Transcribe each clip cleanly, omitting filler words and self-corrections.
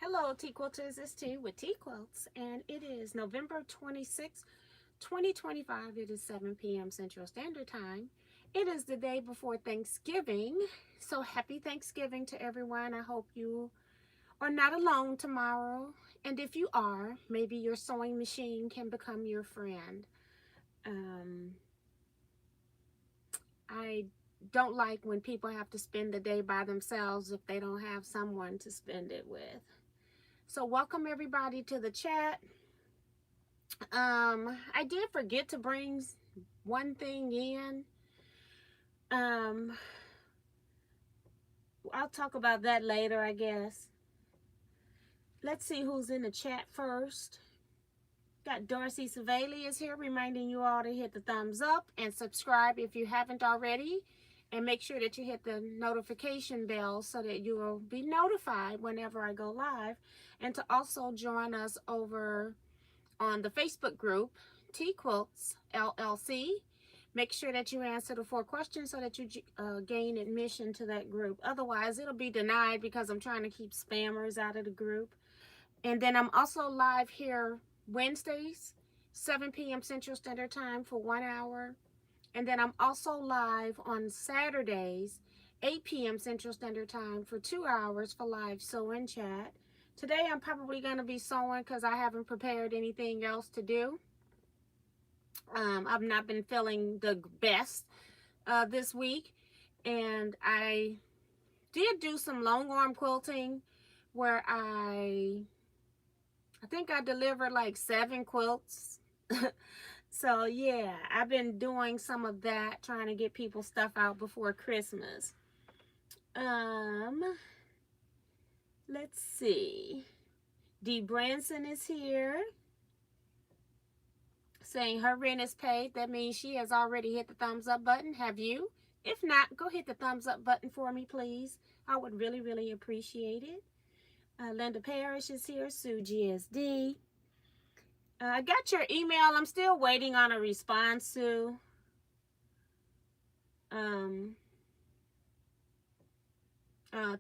Hello, Teaquilters. It's T with Teaquilts, and it is November 26th, 2025. It is 7 p.m. Central Standard Time. It is the day before Thanksgiving, so happy Thanksgiving to everyone. I hope you are not alone tomorrow, and if you are, maybe your sewing machine can become your friend. Um, I don't like when people have to spend the day by themselves if they don't have someone to spend it with. So welcome everybody to the chat. I did forget to bring one thing in. Um, I'll talk about that later, I guess. Let's see who's in the chat first. Got Darcy Savali is here reminding you all to hit the thumbs up and subscribe if you haven't already. And make sure that you hit the notification bell so that you will be notified whenever I go live. And to also join us over on the Facebook group, Teaquilts LLC. Make sure that you answer the 4 questions so that you gain admission to that group. Otherwise, it'll be denied because I'm trying to keep spammers out of the group. And then I'm also live here Wednesdays, 7 p.m. Central Standard Time for 1 hour. And then I'm also live on Saturdays, 8 p.m. Central Standard Time for 2 hours for live sew and chat. Today I'm probably going to be sewing because I haven't prepared anything else to do. I've not been feeling the best this week, and I did do some long arm quilting where I think I delivered like 7 quilts. So yeah, I've been doing some of that, trying to get people stuff out before Christmas. Let's see. Dee Branson is here saying her rent is paid. That means she has already hit the thumbs up button. Have you? If not, go hit the thumbs up button for me, please. I would really, really appreciate it. Linda Parrish is here. Sue GSD. I got your email. I'm still waiting on a response, Sue.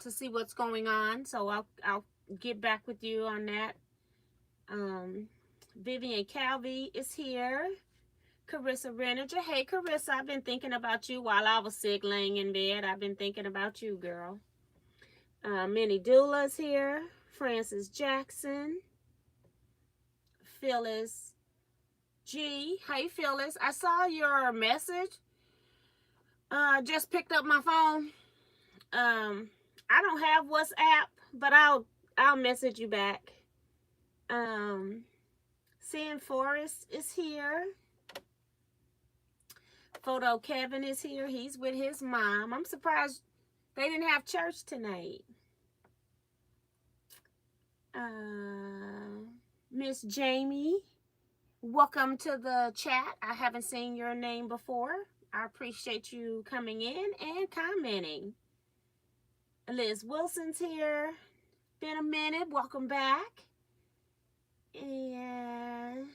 To see what's going on. So I'll get back with you on that. Vivian Calvi is here. Carissa Reninger. Hey, Carissa, I've been thinking about you while I was sick laying in bed. I've been thinking about you, girl. Minnie Doula's here. Francis Jackson. Phyllis G. Hey, Phyllis. I saw your message. Just picked up my phone. I don't have WhatsApp, but I'll message you back. Sam Forrest is here. Photo Kevin is here. He's with his mom. I'm surprised they didn't have church tonight. Miss Jamie, welcome to the chat. I haven't seen your name before. I appreciate you coming in and commenting. Liz Wilson's here. Been a minute. Welcome back. And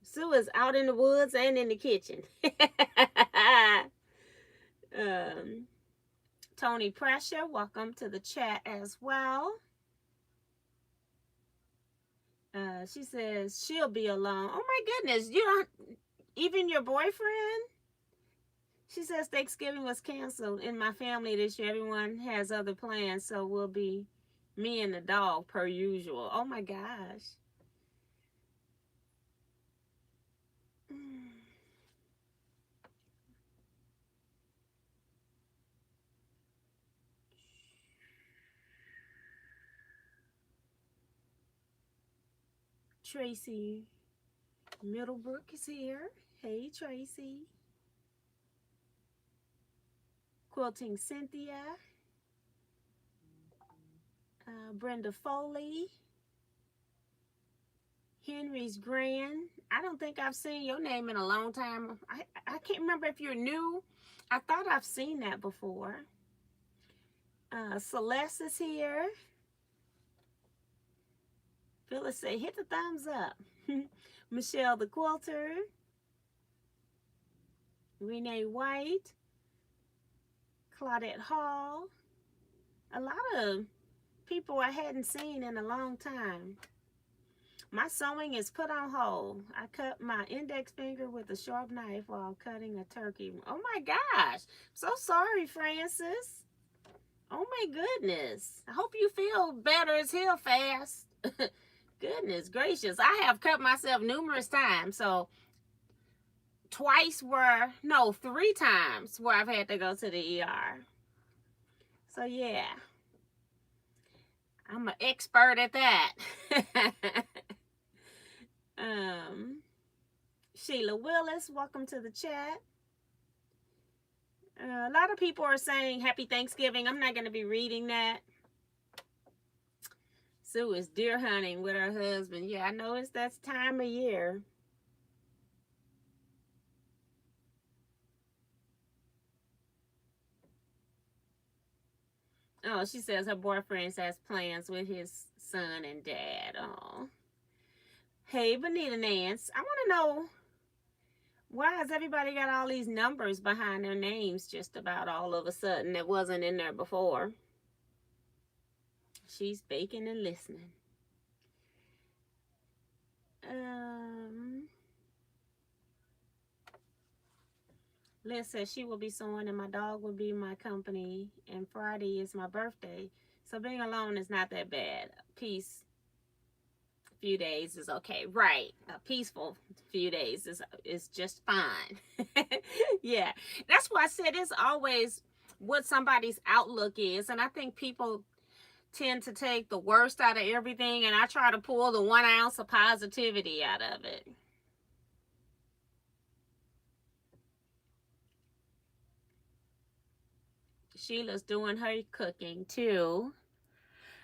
Sue is out in the woods and in the kitchen. Tony Pressure, welcome to the chat as well. She says she'll be alone. Oh my goodness, you don't even your boyfriend? She says Thanksgiving was canceled in my family this year. Everyone has other plans, so we'll be me and the dog per usual. Oh my gosh. Tracy Middlebrook is here. Hey, Tracy. Quilting Cynthia. Brenda Foley. Henry's Grand. I don't think I've seen your name in a long time. I can't remember if you're new. I thought I've seen that before. Celeste is here. Phyllis say, hit the thumbs up. Michelle the Quilter. Renee White. Claudette Hall. A lot of people I hadn't seen in a long time. My sewing is put on hold. I cut my index finger with a sharp knife while cutting a turkey. Oh my gosh. So sorry, Francis. Oh my goodness. I hope you feel better as hell fast. Goodness gracious. I have cut myself numerous times. So three times where I've had to go to the ER. So yeah. I'm an expert at that. Sheila Willis, welcome to the chat. A lot of people are saying Happy Thanksgiving. I'm not going to be reading that. Sue is deer hunting with her husband. Yeah, I know it's that time of year. Oh, she says her boyfriend has plans with his son and dad. Oh. Hey, Bonita Nance, I want to know, why has everybody got all these numbers behind their names just about all of a sudden that wasn't in there before? She's baking and listening. Liz says she will be sewing and my dog will be my company, and Friday is my birthday. So being alone is not that bad. Peace. Few days is okay. Right. A peaceful few days is just fine. Yeah. That's why I said it's always what somebody's outlook is. And I think people tend to take the worst out of everything, and I try to pull the 1 ounce of positivity out of it. Sheila's doing her cooking too.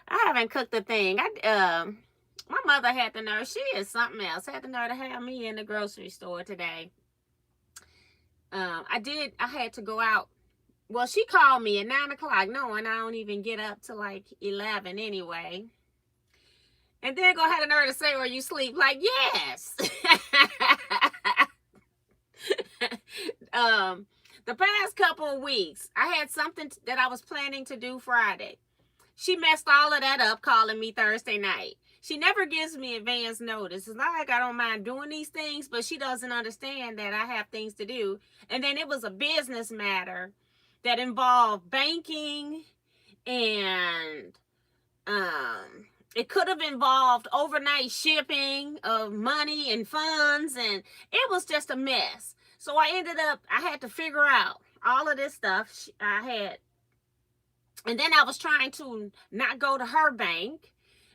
I haven't cooked a thing. My mother had the nerve. She is something else. Had the nerve to have me in the grocery store today. I had to go out. Well, she called me at 9 o'clock, knowing I don't even get up to like 11 anyway. And then go ahead and nerve to say, "Are you sleep?" Like, yes. The past couple of weeks, I had something that I was planning to do Friday. She messed all of that up, calling me Thursday night. She never gives me advance notice. It's not like I don't mind doing these things, but she doesn't understand that I have things to do. And then it was a business matter that involved banking, and it could have involved overnight shipping of money and funds, and it was just a mess. So I had to figure out all of this stuff and then I was trying to not go to her bank.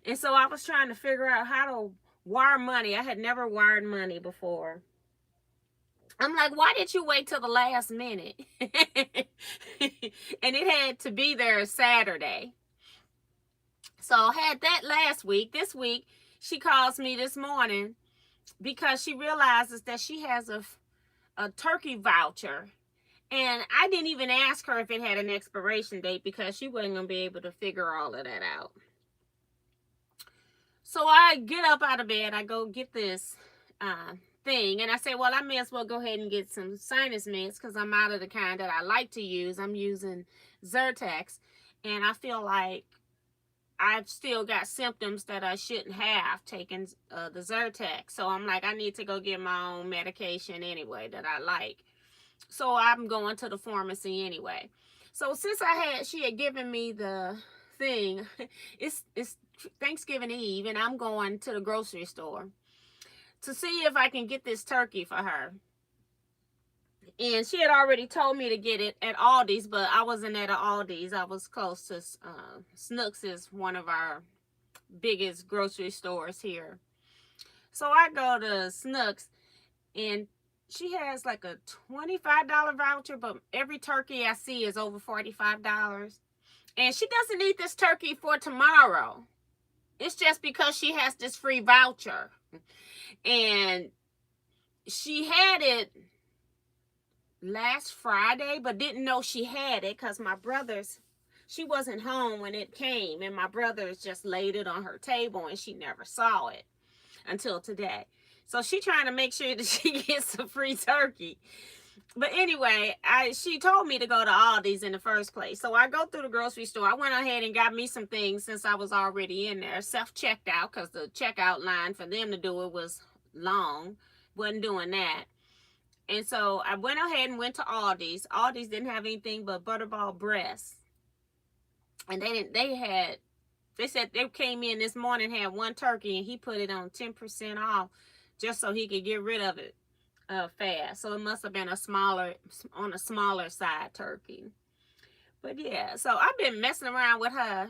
And so I was trying to figure out how to wire money. I had never wired money before. I'm like, why did you wait till the last minute? And it had to be there Saturday. So I had that last week. This week, she calls me this morning because she realizes that she has a turkey voucher. And I didn't even ask her if it had an expiration date because she wasn't going to be able to figure all of that out. So I get up out of bed. I go get this thing. And I say, well, I may as well go ahead and get some sinus meds because I'm out of the kind that I like to use. I'm using Zyrtex. And I feel like I've still got symptoms that I shouldn't have taken the Zyrtex. So I'm like, I need to go get my own medication anyway that I like. So I'm going to the pharmacy anyway. So since she had given me the thing, it's Thanksgiving Eve, and I'm going to the grocery store to see if I can get this turkey for her. And she had already told me to get it at Aldi's, but I wasn't at Aldi's. I was close to Snooks, is one of our biggest grocery stores here. So I go to Snooks, and she has like a $25 voucher, but every turkey I see is over $45. And she doesn't need this turkey for tomorrow. It's just because she has this free voucher. And she had it last Friday, but didn't know she had it because she wasn't home when it came, and my brothers just laid it on her table and she never saw it until today. So she trying to make sure that she gets a free turkey. But anyway, she told me to go to Aldi's in the first place. So I go through the grocery store. I went ahead and got me some things since I was already in there. Self-checked out because the checkout line for them to do it was long. Wasn't doing that. And so I went ahead and went to Aldi's. Aldi's didn't have anything but Butterball breasts. And they said they came in this morning, had one turkey, and he put it on 10% off just so he could get rid of it fast. So it must have been on a smaller side turkey. But yeah, so I've been messing around with her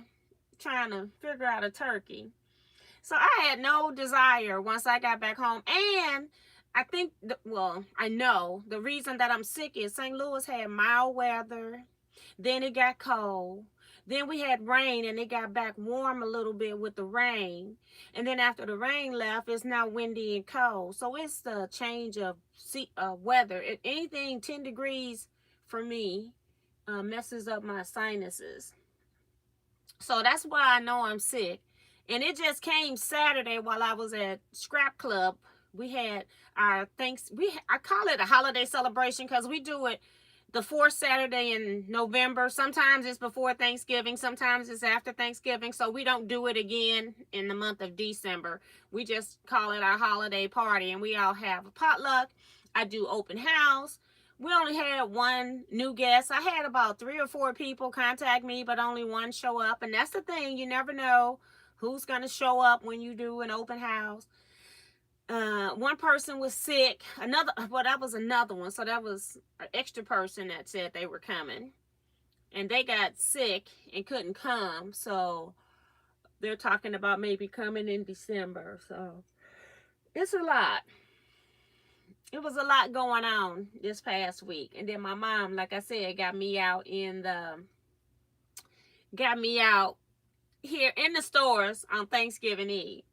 trying to figure out a turkey. So I had no desire once I got back home. And I think, I know the reason that I'm sick is St. Louis had mild weather. Then it got cold. Then we had rain and it got back warm a little bit with the rain. And then after the rain left, it's now windy and cold. So it's the change of weather. Anything 10 degrees for me messes up my sinuses. So that's why I know I'm sick. And it just came Saturday while I was at Scrap Club. We had our I call it a holiday celebration because we do it the fourth Saturday in November. Sometimes it's before Thanksgiving. Sometimes it's after Thanksgiving. So we don't do it again in the month of December. We just call it our holiday party. And we all have a potluck. I do open house. We only had one new guest. I had about 3 or 4 people contact me, but only one show up. And that's the thing. You never know who's going to show up when you do an open house. One person was sick. That was another one. So that was an extra person that said they were coming. And they got sick and couldn't come. So they're talking about maybe coming in December. So it's a lot. It was a lot going on this past week. And then my mom, like I said, got me out here in the stores on Thanksgiving Eve.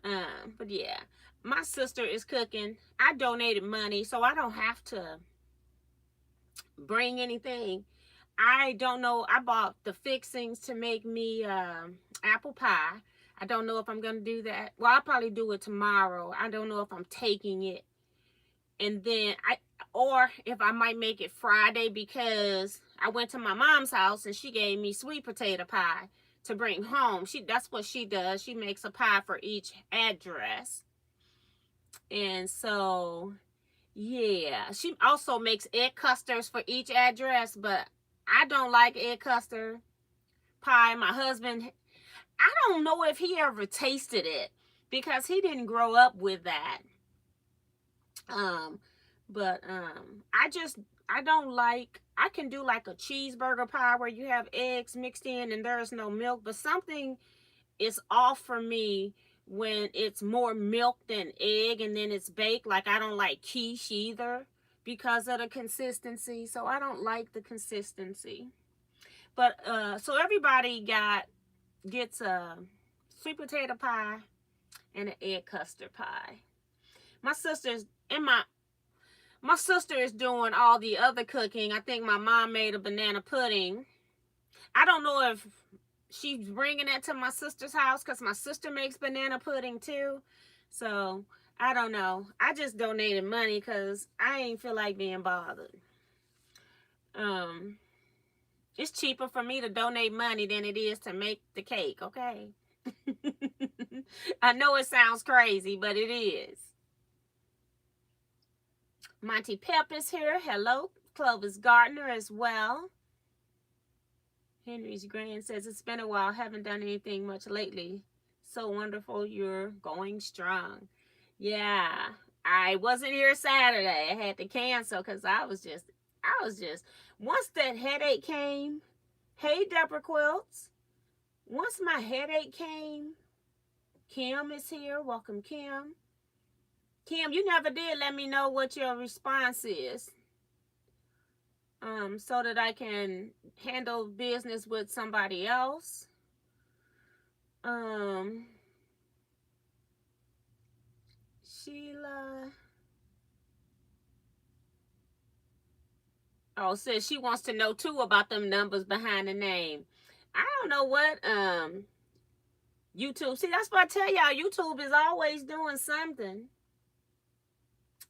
But yeah, my sister is cooking. I donated money, so I don't have to bring anything. I don't know. I bought the fixings to make me apple pie. I don't know if I'm going to do that. Well, I'll probably do it tomorrow. I don't know if I'm taking it. And then or if I might make it Friday because I went to my mom's house and she gave me sweet potato pie to bring home. That's what she does. She makes a pie for each address. And so, yeah. She also makes egg custards for each address, but I don't like egg custard pie. My husband, I don't know if he ever tasted it because he didn't grow up with that. I can do like a cheeseburger pie where you have eggs mixed in and there's no milk, but something is off for me when it's more milk than egg and then it's baked. Like I don't like quiche either because of the consistency. So I don't like the consistency. But so everybody gets a sweet potato pie and an egg custard pie. My sister is doing all the other cooking. I think my mom made a banana pudding. I don't know if she's bringing it to my sister's house because my sister makes banana pudding too. So, I don't know. I just donated money because I ain't feel like being bothered. It's cheaper for me to donate money than it is to make the cake, okay? I know it sounds crazy, but it is. Monty Pep is here. Hello. Clovis Gardner as well. Henry's Grand says, it's been a while. Haven't done anything much lately. So wonderful. You're going strong. Yeah. I wasn't here Saturday. I had to cancel because I was just, once that headache came, hey, Deborah Quilts. Once my headache came, Kim is here. Welcome, Kim. Kim, you never did let me know what your response is. So that I can handle business with somebody else. Sheila. Oh, says she wants to know too about them numbers behind the name. I don't know what YouTube. See, that's what I tell y'all. YouTube is always doing something.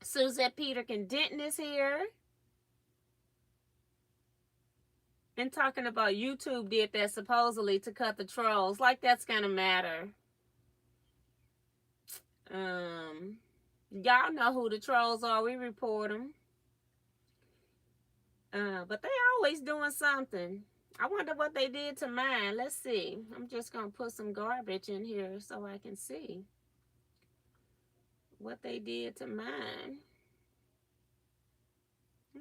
Suzette Peterkin Denton is here. And talking about YouTube did that supposedly to cut the trolls. Like that's gonna matter. Y'all know who the trolls are. We report them. But they always doing something. I wonder what they did to mine. Let's see. I'm just gonna put some garbage in here so I can see what they did to mine.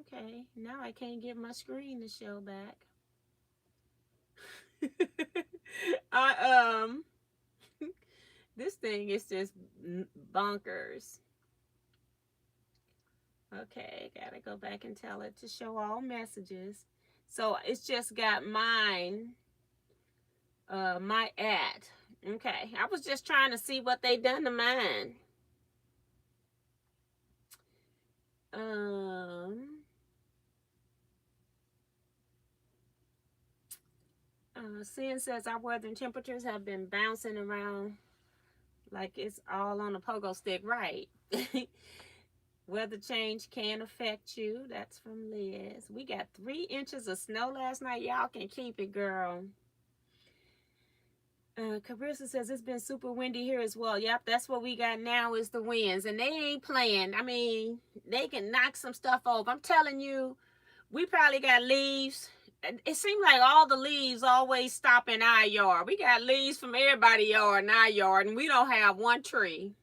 Okay, now I can't get my screen to show back. I this thing is just bonkers. Okay, gotta go back and tell it to show all messages. So it's just got mine, my ad. Okay, I was just trying to see what they done to mine. Sin says our weather and temperatures have been bouncing around like it's all on a pogo stick, right? Weather change can affect you. That's from Liz. We got 3 inches of snow last night. Y'all can keep it, girl. Carissa says it's been super windy here as well. Yep, that's what we got now is the winds. And they ain't playing. I mean, they can knock some stuff over. I'm telling you, we probably got leaves. It seems like all the leaves always stop in our yard. We got leaves from everybody's yard in our yard, and we don't have one tree.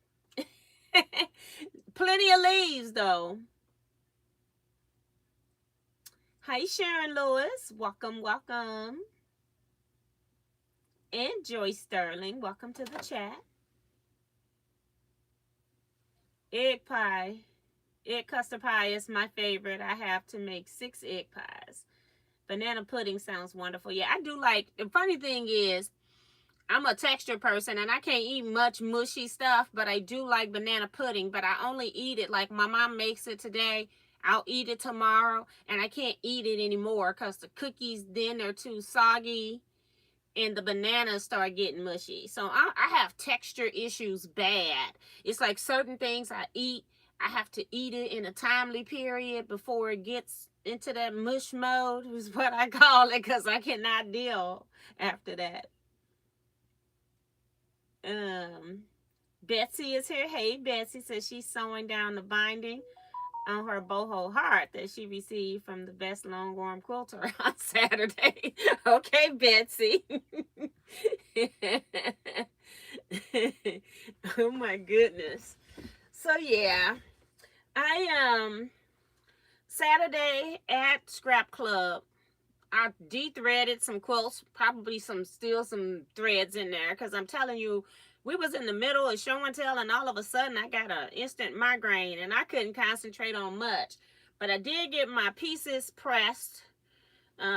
Plenty of leaves, though. Hi, Sharon Lewis. Welcome, welcome. And Joyce Sterling. Welcome to the chat. Egg pie. Egg custard pie is my favorite. I have to make 6 egg pies. Banana pudding sounds wonderful. Yeah, I do like, the funny thing is, I'm a texture person and I can't eat much mushy stuff, but I do like banana pudding, but I only eat it like my mom makes it today. I'll eat it tomorrow and I can't eat it anymore because the cookies then are too soggy and the bananas start getting mushy. So I have texture issues bad. It's like certain things I eat, I have to eat it in a timely period before it gets into that mush mode is what I call it because I cannot deal after that. Betsy is here. Hey, Betsy says she's sewing down the binding on her boho heart that she received from the best long-arm quilter on Saturday. Okay, Betsy. Oh my goodness. So yeah, I Saturday at Scrap Club, I de-threaded some quilts, probably still some threads in there, because I'm telling you, we was in the middle of show and tell, and all of a sudden I got an instant migraine, and I couldn't concentrate on much. But I did get my pieces pressed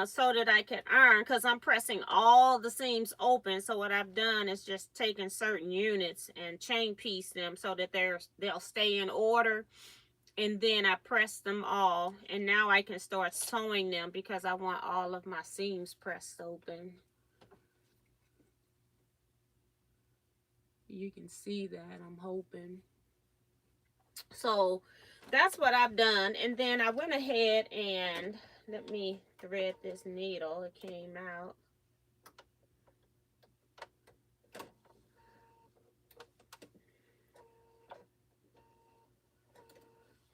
so that I could iron, because I'm pressing all the seams open. So what I've done is just taken certain units and chain piece them so that they'll stay in order. And then I press them all, and now I can start sewing them because I want all of my seams pressed open. You can see that, I'm hoping. So that's what I've done. And then I went ahead and let me thread this needle. It came out.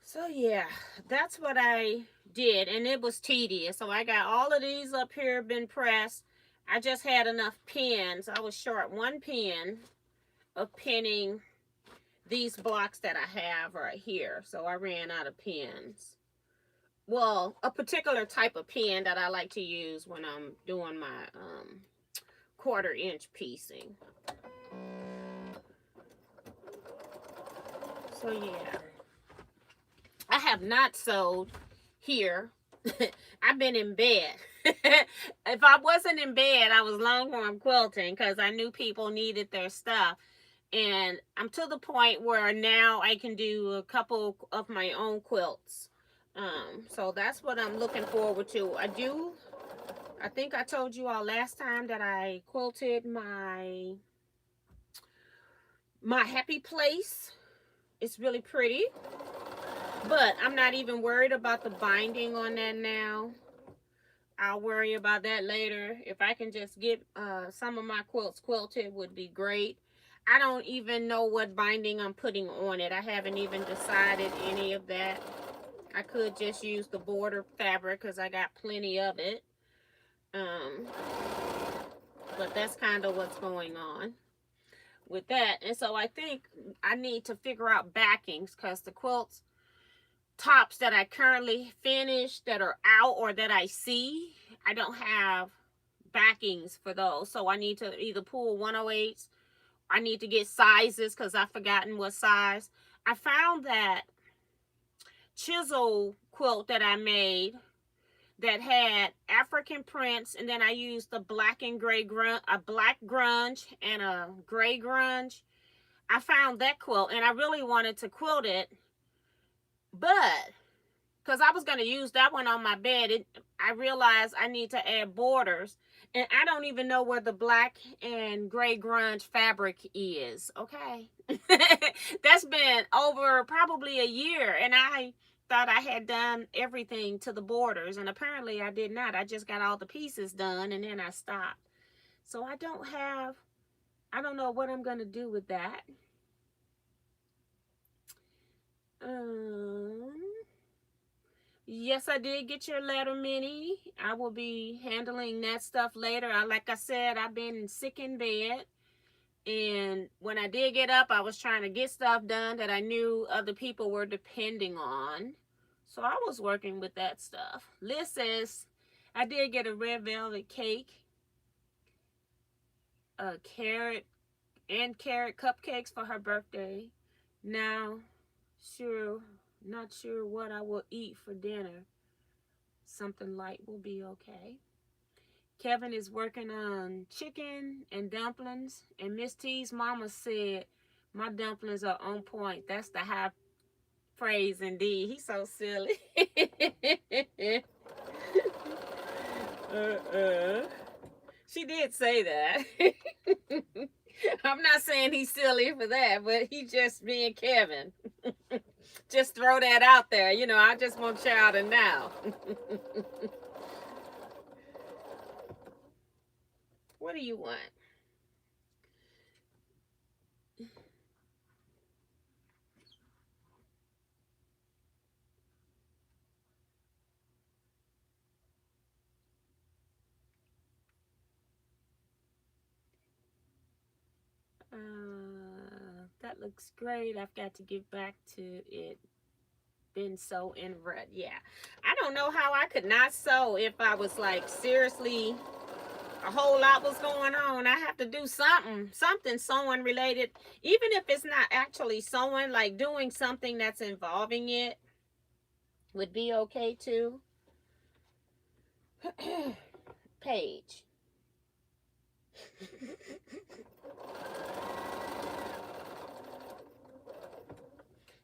So yeah, that's what I did, and it was tedious. So I got all of these up here been pressed. I just had enough pins. I was short 1 pin of pinning these blocks that I have right here. So I ran out of pins. Well, a particular type of pin that I like to use when I'm doing my 1/4 inch piecing. So yeah, I have not sewed here. I've been in bed. If I wasn't in bed, I was longhorn quilting because I knew people needed their stuff. And I'm to the point where now I can do a couple of my own quilts. So that's what I'm looking forward to. I think I told you all last time that I quilted my happy place. It's really pretty. But I'm not even worried about the binding on that now. I'll worry about that later. If I can just get some of my quilts quilted would be great. I don't even know what binding I'm putting on it. I haven't even decided any of that. I could just use the border fabric because I got plenty of it. But that's kind of what's going on with that. And so I think I need to figure out backings, because the quilts tops that I currently finished that are out or that I see, I don't have backings for those. So I need to either pull 108s. I need to get sizes because I've forgotten what size. I found that chisel quilt that I made that had African prints, and then I used the black and gray grunge, a black grunge and a gray grunge. I found that quilt and I really wanted to quilt it, but because I was going to use that one on my bed, I realized I need to add borders, and I don't even know where the black and gray grunge fabric is, okay? That's been over probably a year, and I thought I had done everything to the borders, and apparently I did not. I just got all the pieces done, and then I stopped. So I don't know what I'm going to do with that. Yes, I did get your letter, Minnie. I will be handling that stuff later. Like I said, I've been sick in bed. And when I did get up, I was trying to get stuff done that I knew other people were depending on. So I was working with that stuff. Liz says, I did get a red velvet cake, a carrot cupcakes for her birthday. Now, not sure what I will eat for dinner. Something light will be okay. Kevin is working on chicken and dumplings, and Miss T's mama said my dumplings are on point. That's the high praise indeed. He's so silly. She did say that. I'm not saying he's silly for that, but he just being Kevin. Just throw that out there. You know, I just want y'all to know. What do you want? That looks great. I've got to get back to it. Been sew in red. Yeah. I don't know how I could not sew if I was like seriously a whole lot was going on. I have to do something sewing related. Even if it's not actually sewing, like doing something that's involving it would be okay too. Page.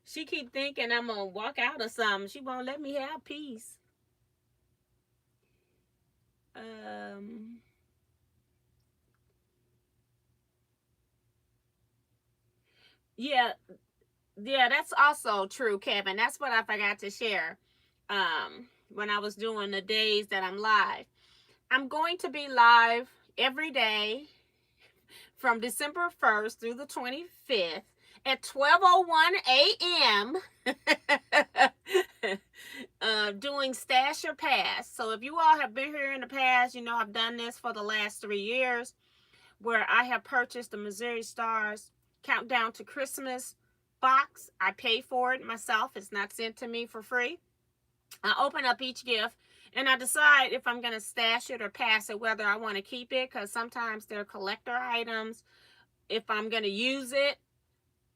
She keep thinking I'm gonna walk out or something. She won't let me have peace. Yeah, that's also true, Kevin. That's what I forgot to share. When I was doing the days that I'm live. I'm going to be live every day from December 1st through the 25th at 12:01 a.m. Doing Stash or Pass. So if you all have been here in the past, you know I've done this for the last 3 years, where I have purchased the Missouri Stars Countdown to Christmas box. I pay for it myself. It's not sent to me for free. I open up each gift and I decide if I'm going to stash it or pass it, whether I want to keep it, because sometimes they're collector items. If I'm going to use it,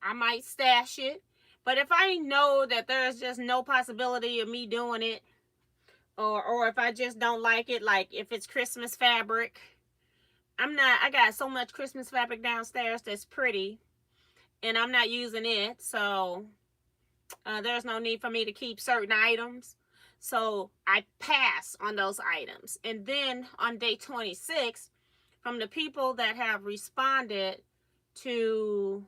I might stash it. But if I know that there's just no possibility of me doing it, or if I just don't like it, like if it's Christmas fabric, I got so much Christmas fabric downstairs that's pretty, and I'm not using it, so there's no need for me to keep certain items. So I pass on those items. And then on day 26, from the people that have responded to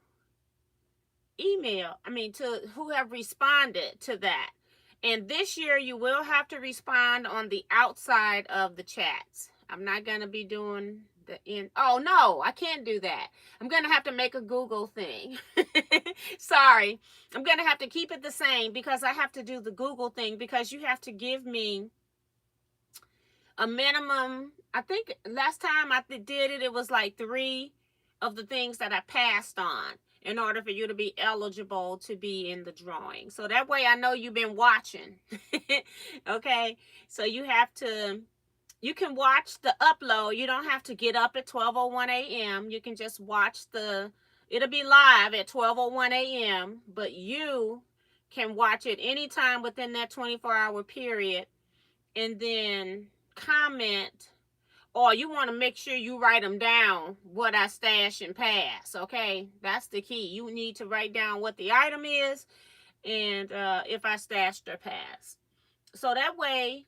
email, to who have responded to that And this year you will have to respond on the outside of the chats. I'm not going to be doing the in. Oh, no, I can't do that. I'm going to have to make a Google thing. Sorry. I'm going to have to keep it the same because I have to do the Google thing because you have to give me a minimum. I think last time I did it, it was like 3 of the things that I passed on in order for you to be eligible to be in the drawing. So that way I know you've been watching. Okay, so you have to, you can watch the upload. You don't have to get up at 12:01 a.m. You can just watch it'll be live at 12:01 a.m. but you can watch it anytime within that 24-hour period, and then comment, or you want to make sure you write them down, what I stash and pass. Okay, that's the key. You need to write down what the item is and if I stashed or passed. So that way,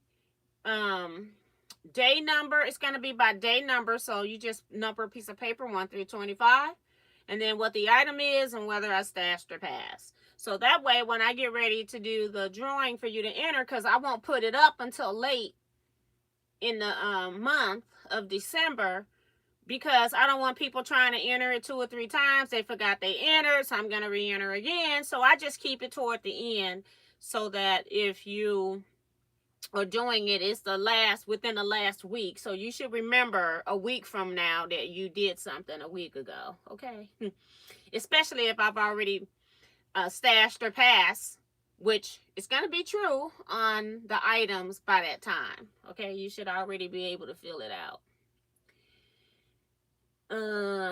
day number, it's going to be by day number. So you just number a piece of paper 1 through 25, and then what the item is and whether I stashed or passed. So that way, when I get ready to do the drawing for you to enter, because I won't put it up until late in the month of December, because I don't want people trying to enter it 2 or 3 times. They forgot they entered, so I'm going to re-enter again. So I just keep it toward the end so that if you are doing it, it's within the last week. So you should remember a week from now that you did something a week ago. Okay. Especially if I've already stashed or passed, which is going to be true on the items by that time. Okay, you should already be able to fill it out.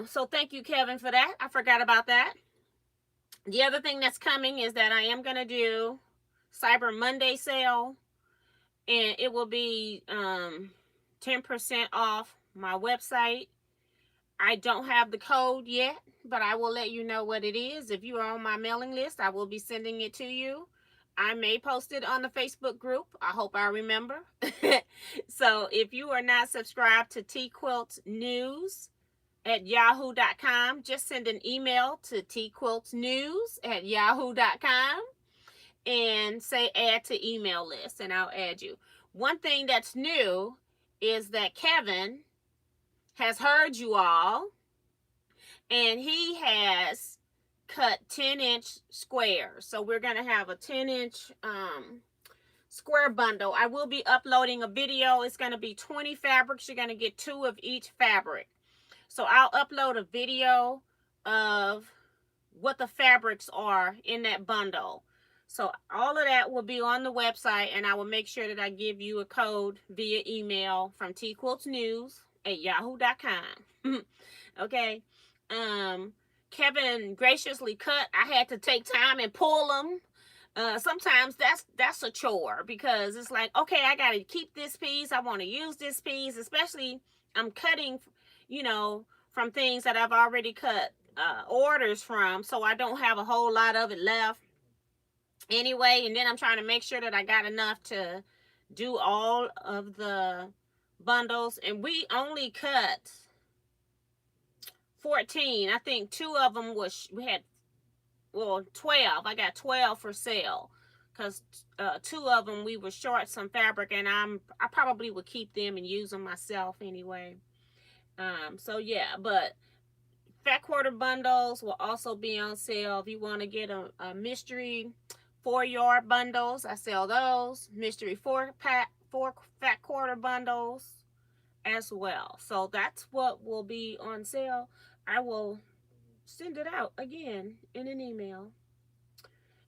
So thank you, Kevin, for that. I forgot about that. The other thing that's coming is that I am going to do Cyber Monday sale, and it will be 10% off my website. I don't have the code yet, but I will let you know what it is. If you are on my mailing list, I will be sending it to you. I may post it on the Facebook group. I hope I remember. So if you are not subscribed to Teaquilts News at yahoo.com, just send an email to teaquiltsnews at yahoo.com and say add to email list, and I'll add you. One thing that's new is that Kevin has heard you all, and he has cut 10-inch squares. So we're going to have a 10-inch square bundle. I will be uploading a video. It's going to be 20 fabrics. You're going to get 2 of each fabric. So I'll upload a video of what the fabrics are in that bundle. So all of that will be on the website, and I will make sure that I give you a code via email from teaquiltsnews at yahoo.com. Okay. Kevin graciously cut. I had to take time and pull them. Sometimes that's a chore, because it's like, okay, I got to keep this piece. I want to use this piece, especially I'm cutting, from things that I've already cut orders from, so I don't have a whole lot of it left anyway. And then I'm trying to make sure that I got enough to do all of the bundles, and we only cut 14. I think 2 of them we had 12. I got 12 for sale, because 2 of them we were short some fabric, and I probably would keep them and use them myself anyway. So yeah, but fat quarter bundles will also be on sale. If you want to get a mystery 4-yard bundles, I sell those. Mystery 4 fat quarter bundles as well. So that's what will be on sale. I will send it out again in an email.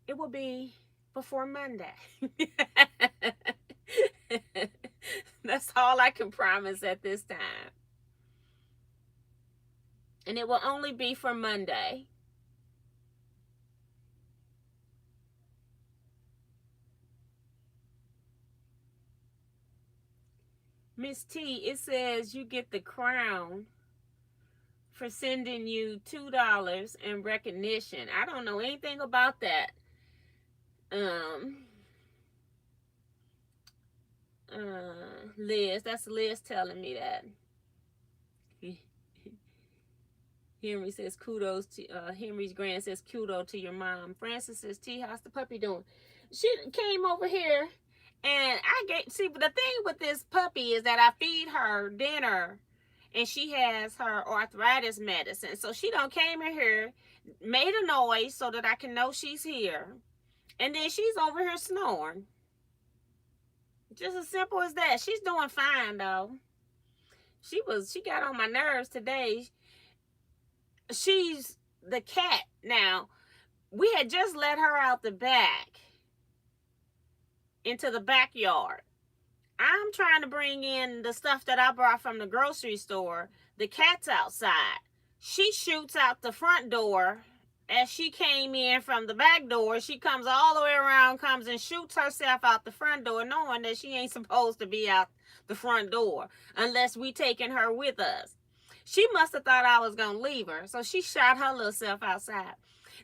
It will be before Monday. That's all I can promise at this time. And it will only be for Monday. Miss T, it says you get the crown for sending you $2 in recognition. I don't know anything about that. Liz, that's Liz telling me that. Henry says kudos to Henry's grand says kudos to your mom. Francis says, T, how's the puppy doing? she came over here, and see, but the thing with this puppy is that I feed her dinner, and she has her arthritis medicine. So she done came in here, made a noise so that I can know she's here. And then she's over here snoring. Just as simple as that. She's doing fine though. She got on my nerves today. She's the cat now. We had just let her out the back into the backyard. I'm trying to bring in the stuff that I brought from the grocery store. The cat's outside. She shoots out the front door. As she came in from the back door, she comes all the way around, comes and shoots herself out the front door, knowing that she ain't supposed to be out the front door unless we taking her with us. She must have thought I was going to leave her, so she shot her little self outside.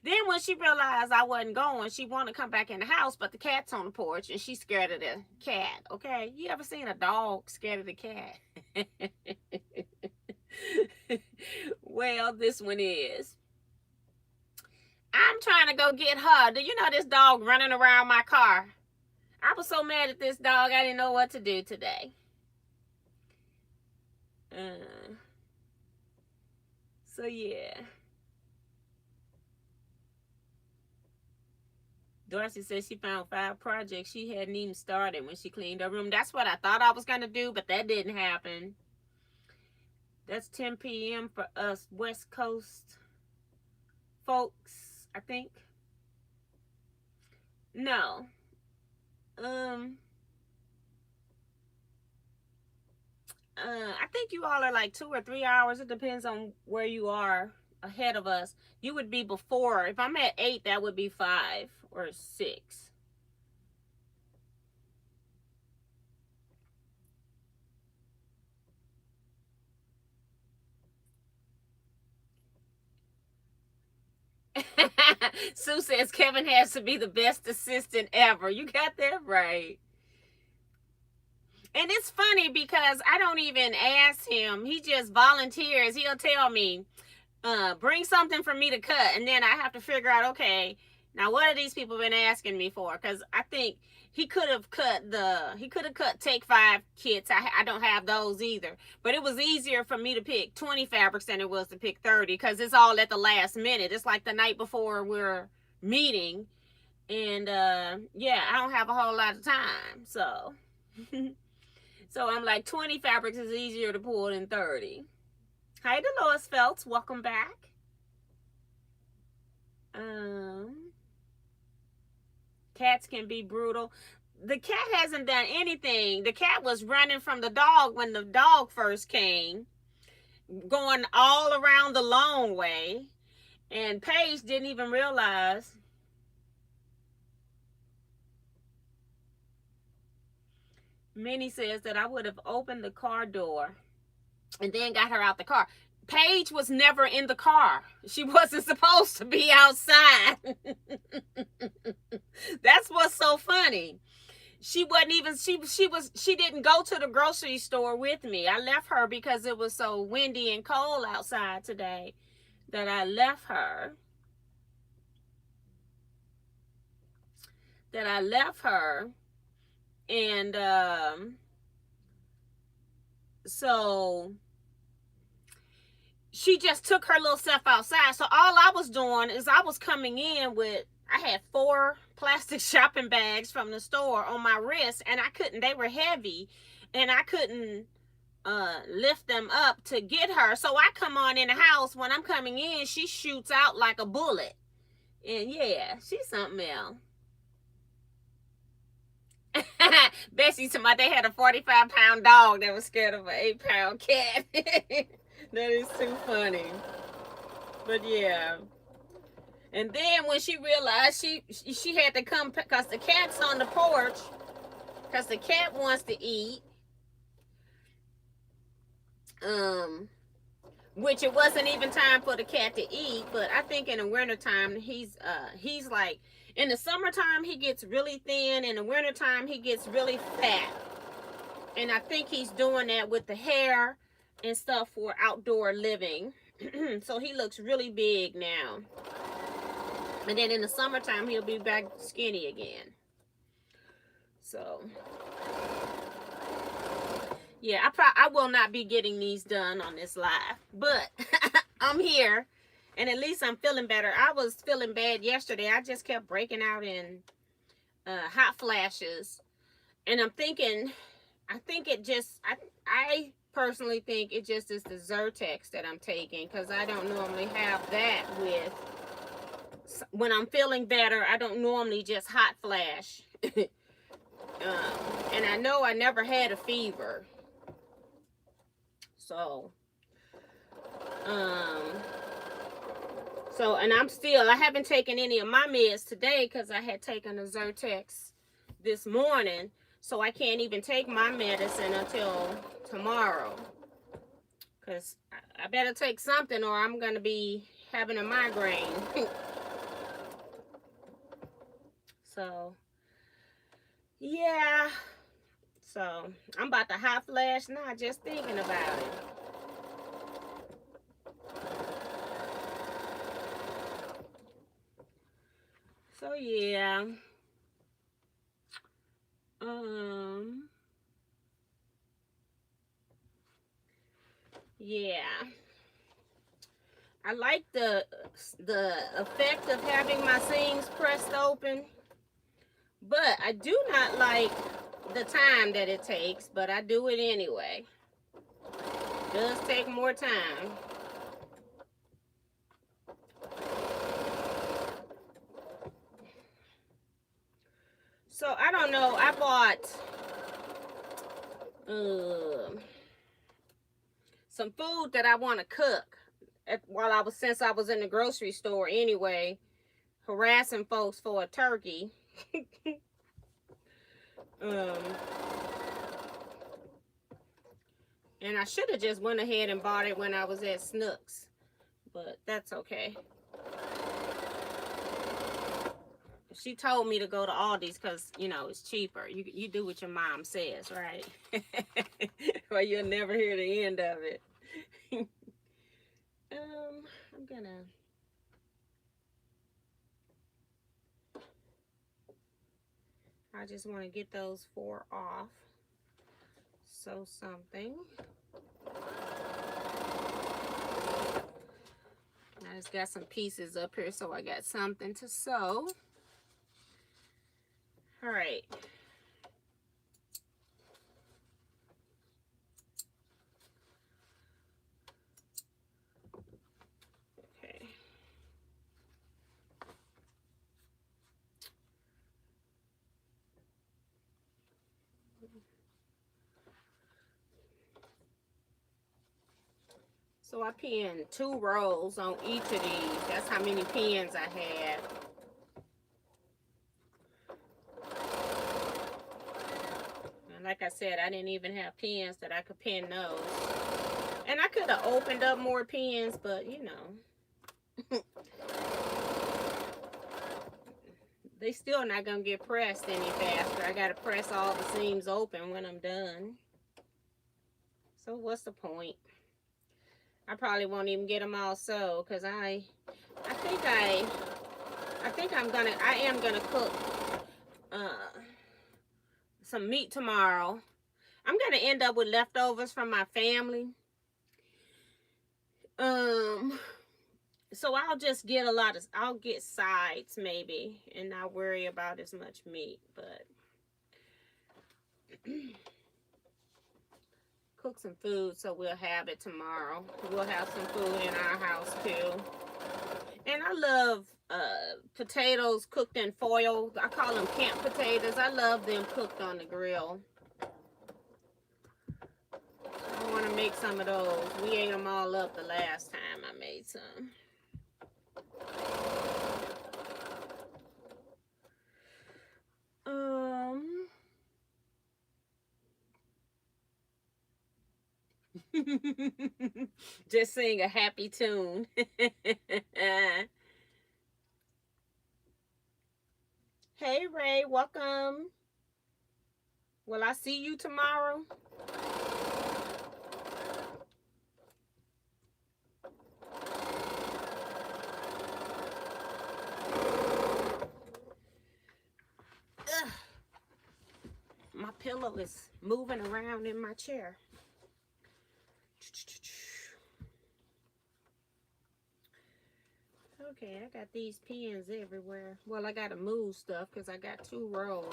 Then when she realized I wasn't going, she wanted to come back in the house, but the cat's on the porch, and she's scared of the cat, okay? You ever seen a dog scared of the cat? Well, this one is. I'm trying to go get her. Do you know this dog running around my car? I was so mad at this dog, I didn't know what to do today. So, yeah. Dorsey says she found 5 projects she hadn't even started when she cleaned her room. That's what I thought I was going to do, but that didn't happen. That's 10 p.m. for us West Coast folks, I think. No. I think you all are like 2 or 3 hours. It depends on where you are ahead of us. You would be before. If I'm at 8, that would be 5 or 6. Sue says Kevin has to be the best assistant ever. You got that right. And it's funny because I don't even ask him. He just volunteers. He'll tell me, bring something for me to cut. And then I have to figure out, okay, now what have these people been asking me for? Because I think he could have cut Take 5 kits. I don't have those either. But it was easier for me to pick 20 fabrics than it was to pick 30 because it's all at the last minute. It's like the night before we're meeting. And yeah, I don't have a whole lot of time. So... So I'm like, 20 fabrics is easier to pull than 30. Hi, Dolores Phelps. Welcome back. Cats can be brutal. The cat hasn't done anything. The cat was running from the dog when the dog first came, going all around the long way. And Paige didn't even realize. Minnie says that I would have opened the car door and then got her out the car. Paige was never in the car. She wasn't supposed to be outside. That's what's so funny. She wasn't even, she didn't go to the grocery store with me. I left her because it was so windy and cold outside today that I left her. And so she just took her little self outside. So all I was doing is I was coming in with, I had 4 plastic shopping bags from the store on my wrist, and they were heavy, and I couldn't lift them up to get her. So I come on in the house. When I'm coming in, she shoots out like a bullet. And yeah, she's something else. Bessie told me they had a 45-pound dog that was scared of an 8-pound cat. That is too funny. But yeah. And then when she realized she had to come because the cat's on the porch, because the cat wants to eat. Which it wasn't even time for the cat to eat, but I think in the wintertime he's like, in the summertime he gets really thin, in the wintertime he gets really fat. And I think he's doing that with the hair and stuff for outdoor living. So he looks really big now. And then in the summertime he'll be back skinny again. So, yeah, I will not be getting these done on this live, but I'm here, and at least I'm feeling better. I was feeling bad yesterday. I just kept breaking out in hot flashes, and I'm thinking, I think it just, I personally think it just is the Zyrtex that I'm taking, because I don't normally have that with, when I'm feeling better, I don't normally just hot flash. And I know I never had a fever. So, and I haven't taken any of my meds today because I had taken a Zyrtex this morning. So I can't even take my medicine until tomorrow. Because I better take something or I'm going to be having a migraine. So, yeah. So, I'm about to hot flash now just thinking about it. So, yeah. Yeah. I like the effect of having my seams pressed open, but I do not like the time that it takes, but I do it anyway. It does take more time. So I don't know, I bought some food that I want to cook since I was in the grocery store anyway, harassing folks for a turkey. And I should have just went ahead and bought it when I was at Snooks, but that's okay. She told me to go to Aldi's because, you know, it's cheaper. You do what your mom says, right? Or you'll never hear the end of it. I'm gonna... I just want to get those 4 off. Sew something. I just got some pieces up here, so I got something to sew. All right. Okay. So I pinned 2 rows on each of these. That's how many pins I had. And like I said, I didn't even have pins that I could pin those. And I could have opened up more pins, but you know. They still not gonna get pressed any faster. I gotta press all the seams open when I'm done. So what's the point? I probably won't even get them all sewed because I am gonna cook some meat tomorrow. I'm gonna end up with leftovers from my family. So I'll just get I'll get sides maybe and not worry about as much meat, but cook some food so we'll have it tomorrow. We'll have some food in our house too. And I love potatoes cooked in foil. I call them camp potatoes. I love them cooked on the grill. I want to make some of those. We ate them all up the last time I made some. Just sing a happy tune. Hey Ray, welcome. Will I see you tomorrow? pillow is moving around in my chair. Okay, I got these pins everywhere. Well, I gotta move stuff because I got 2 rows.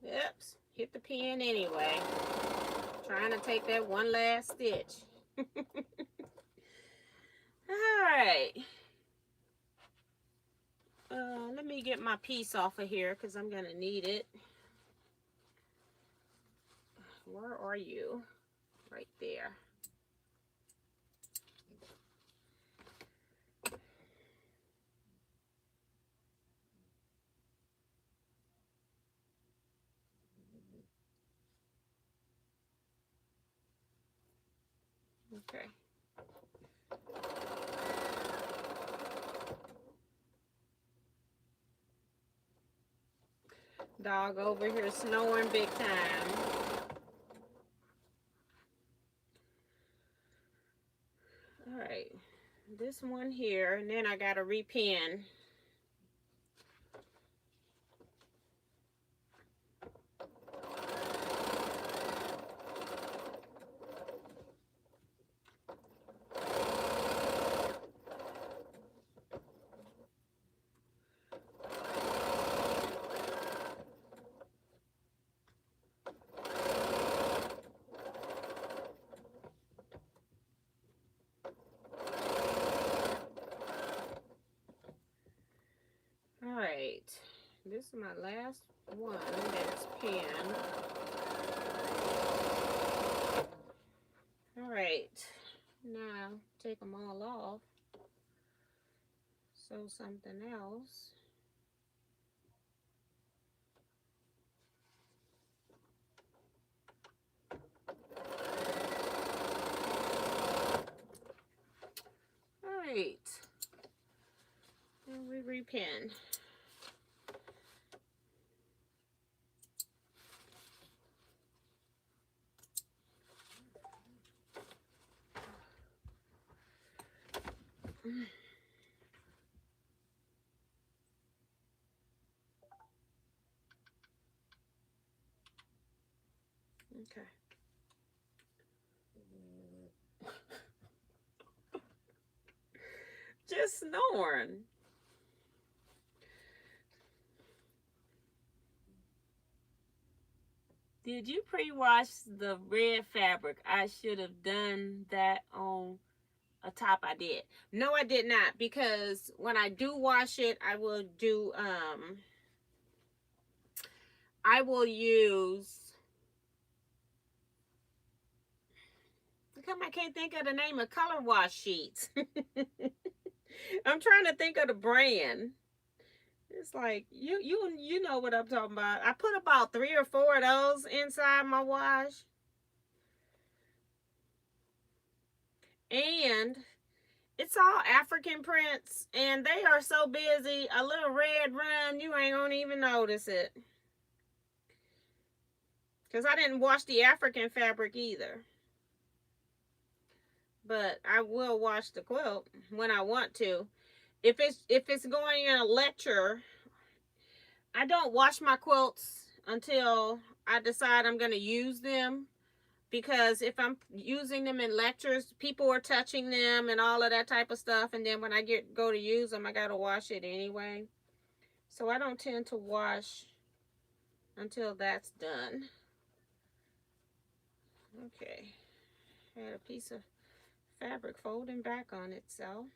Oops, hit the pin anyway. Trying to take that one last stitch. Alright. Let me get my piece off of here because I'm going to need it. Where are you? Right there. Okay. Dog over here snoring big time. All right, this one here, and then I got to repin. Alright, this is my last one that's pinned. Alright, now take them all off. Sew something else. Alright, and we repin. Okay. Just snoring. Did you pre-wash the red fabric? I should have done that on a top. I did. No, I did not, because when I do wash it, I will do, I will use, I can't think of the name of color wash sheets. I'm trying to think of the brand. It's like, you know what I'm talking about. I put about 3 or 4 of those inside my wash. And it's all African prints, and they are so busy. A little red run, you ain't gonna even notice it. Because I didn't wash the African fabric either. But I will wash the quilt when I want to. If it's going in a lecture, I don't wash my quilts until I decide I'm going to use them. Because if I'm using them in lectures, people are touching them and all of that type of stuff. And then when I go to use them, I got to wash it anyway. So I don't tend to wash until that's done. Okay. I had a piece of fabric folding back on itself.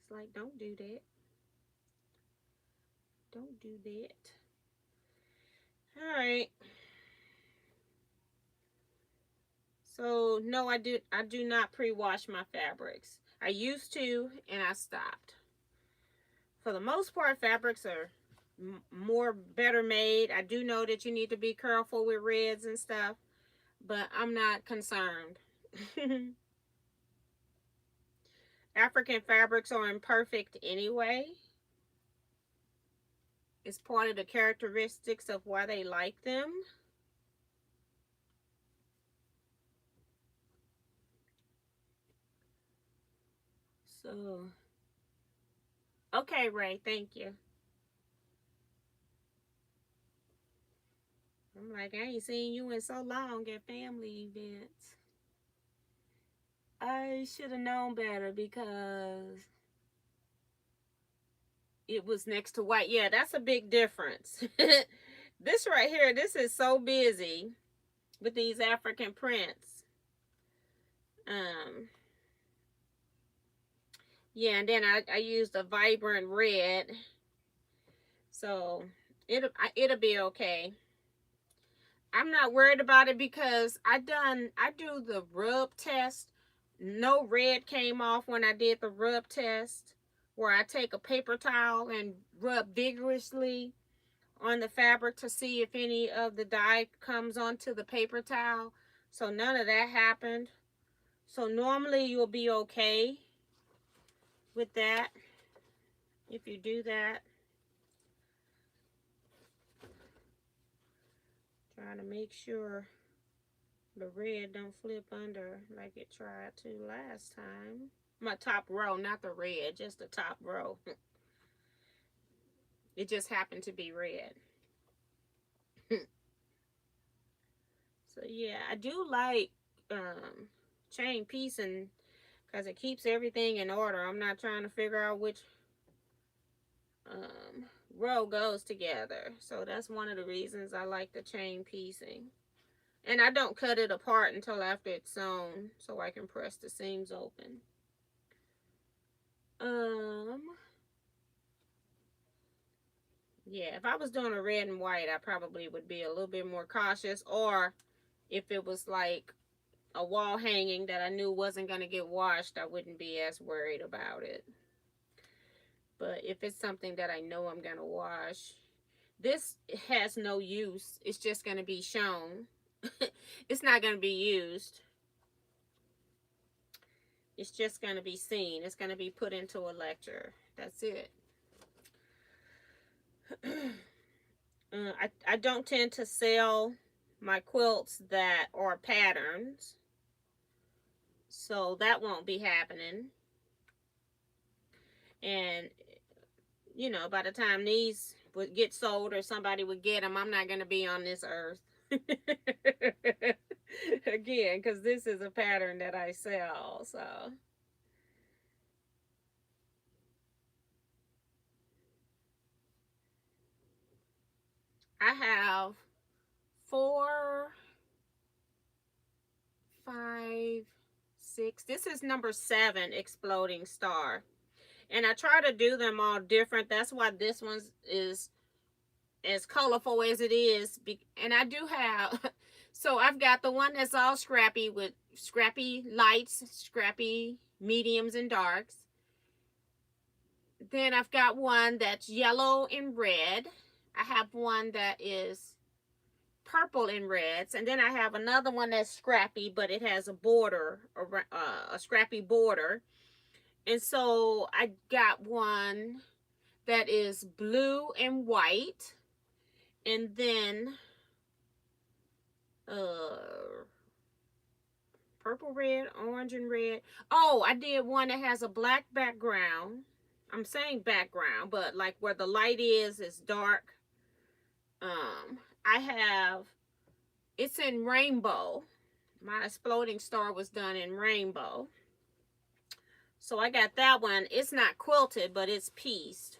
It's like, don't do that. Don't do that. All right. So no, I do not pre-wash my fabrics. I used to, and I stopped. For the most part, fabrics are better made. I do know that you need to be careful with reds and stuff, but I'm not concerned. African fabrics are imperfect anyway. It's part of the characteristics of why they like them. So, okay, Ray, thank you. I'm like, I ain't seen you in so long at family events. I should have known better because it was next to white. Yeah, that's a big difference. This right here, this is so busy with these African prints. Um, yeah, and then I used a vibrant red, so it'll be okay. I'm not worried about it because I do the rub test. No red came off when I did the rub test, where I take a paper towel and rub vigorously on the fabric to see if any of the dye comes onto the paper towel. So none of that happened. So normally you'll be okay with that if you do that. Trying to make sure the red don't flip under like it tried to last time. My top row, not the red, just the top row. It just happened to be red. So yeah, I do like chain piecing because it keeps everything in order. I'm not trying to figure out which row goes together. So that's one of the reasons I like the chain piecing. And I don't cut it apart until after it's sewn so I can press the seams open. Yeah, if I was doing a red and white, I probably would be a little bit more cautious. Or if it was like a wall hanging that I knew wasn't going to get washed, I wouldn't be as worried about it. But if it's something that I know I'm going to wash, this has no use. It's just going to be shown. It's not going to be used. It's just going to be seen. It's going to be put into a lecture. That's it. I don't tend to sell my quilts that are patterns. So that won't be happening. And, you know, by the time these would get sold or somebody would get them, I'm not going to be on this earth. Again, because this is a pattern that I sell. So I have 4, 5, 6. This is number 7 exploding star. And I try to do them all different. That's why this one is as colorful as it is. And I do have, so I've got the one that's all scrappy with scrappy lights, scrappy mediums and darks. Then I've got one that's yellow and red. I have one that is purple and reds. And then I have another one that's scrappy, but it has a border, a scrappy border. And so I got one that is blue and white. And then purple, red, orange, and red. Oh, I did one that has a black background. I'm saying background, but like where the light is dark. I have, it's in rainbow. My exploding star was done in rainbow. So I got that one. It's not quilted, but it's pieced.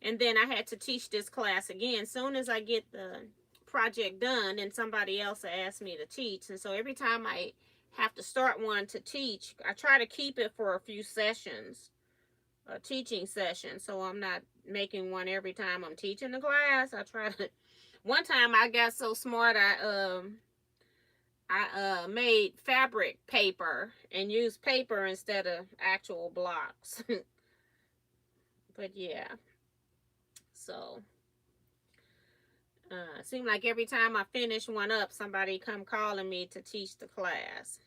And then I had to teach this class again. Soon as I get the project done, and somebody else asked me to teach. And so every time I have to start one to teach, I try to keep it for a few sessions, a teaching session. So I'm not making one every time I'm teaching the class. I try to, one time I got so smart, I made fabric paper and used paper instead of actual blocks. But yeah, so it seemed like every time I finish one up, somebody come calling me to teach the class.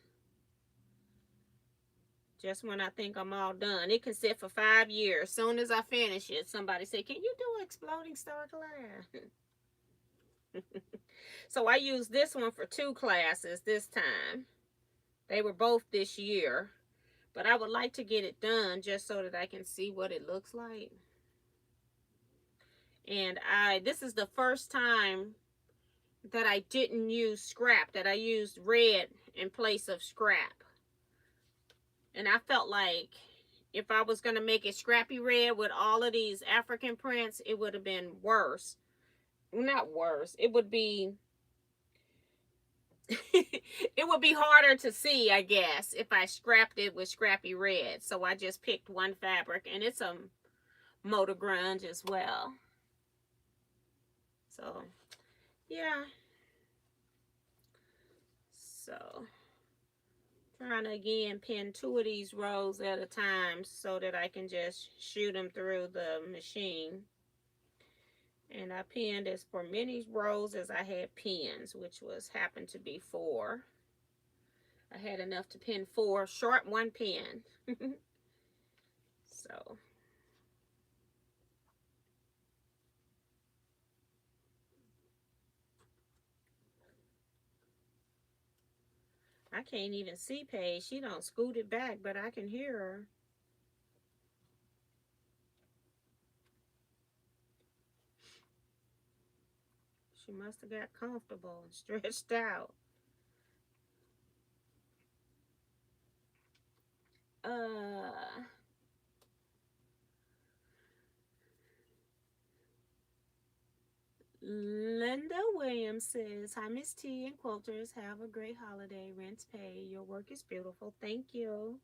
Just when I think I'm all done. It can sit for 5 years. Soon as I finish it, somebody say, can you do Exploding Star class? So I used this one for 2 classes this time. They were both this year. But I would like to get it done just so that I can see what it looks like. And this is the first time that I didn't use scrap, that I used red in place of scrap. And I felt like if I was going to make it scrappy red with all of these African prints, it would have been worse. Not worse. It would be it would be harder to see, I guess, if I scrapped it with scrappy red. So I just picked one fabric, and it's a motor grunge as well. So, yeah. So, trying to again pin 2 of these rows at a time so that I can just shoot them through the machine. And I pinned as for many rows as I had pins, which was happened to be 4. I had enough to pin 4, short 1 pin. So I can't even see Paige. She don't scoot it back, but I can hear her. She must have got comfortable and stretched out. Linda Williams says, hi, Miss T and Quilters. Have a great holiday. Rents paid. Your work is beautiful. Thank you.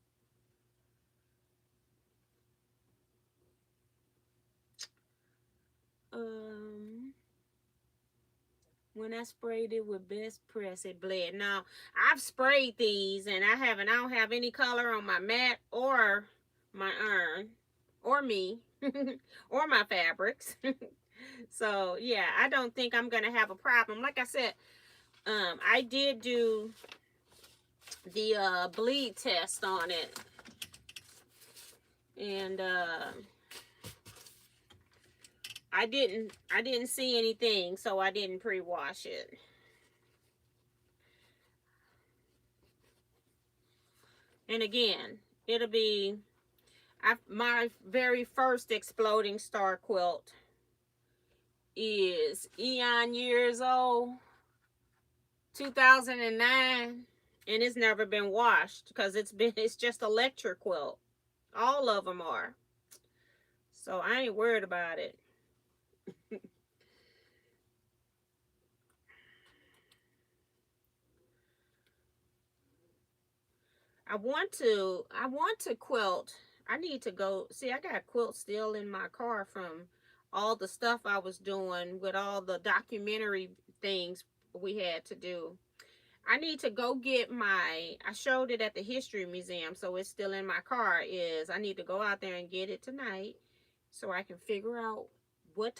When I sprayed it with Best Press, it bled. Now, I've sprayed these, and I don't have any color on my mat or my urn or me or my fabrics. So, yeah, I don't think I'm going to have a problem. Like I said, I did do the bleed test on it. And I didn't see anything, so I didn't pre-wash it. And again, it'll be my very first Exploding Star quilt is eon years old, 2009, and it's never been washed because it's just a lecture quilt. All of them are. So I ain't worried about it. I want to quilt. I need to go see. I got quilts still in my car from all the stuff I was doing with all the documentary things we had to do. I need to go get I showed it at the History Museum, so it's still in my car. I need to go out there and get it tonight so I can figure out what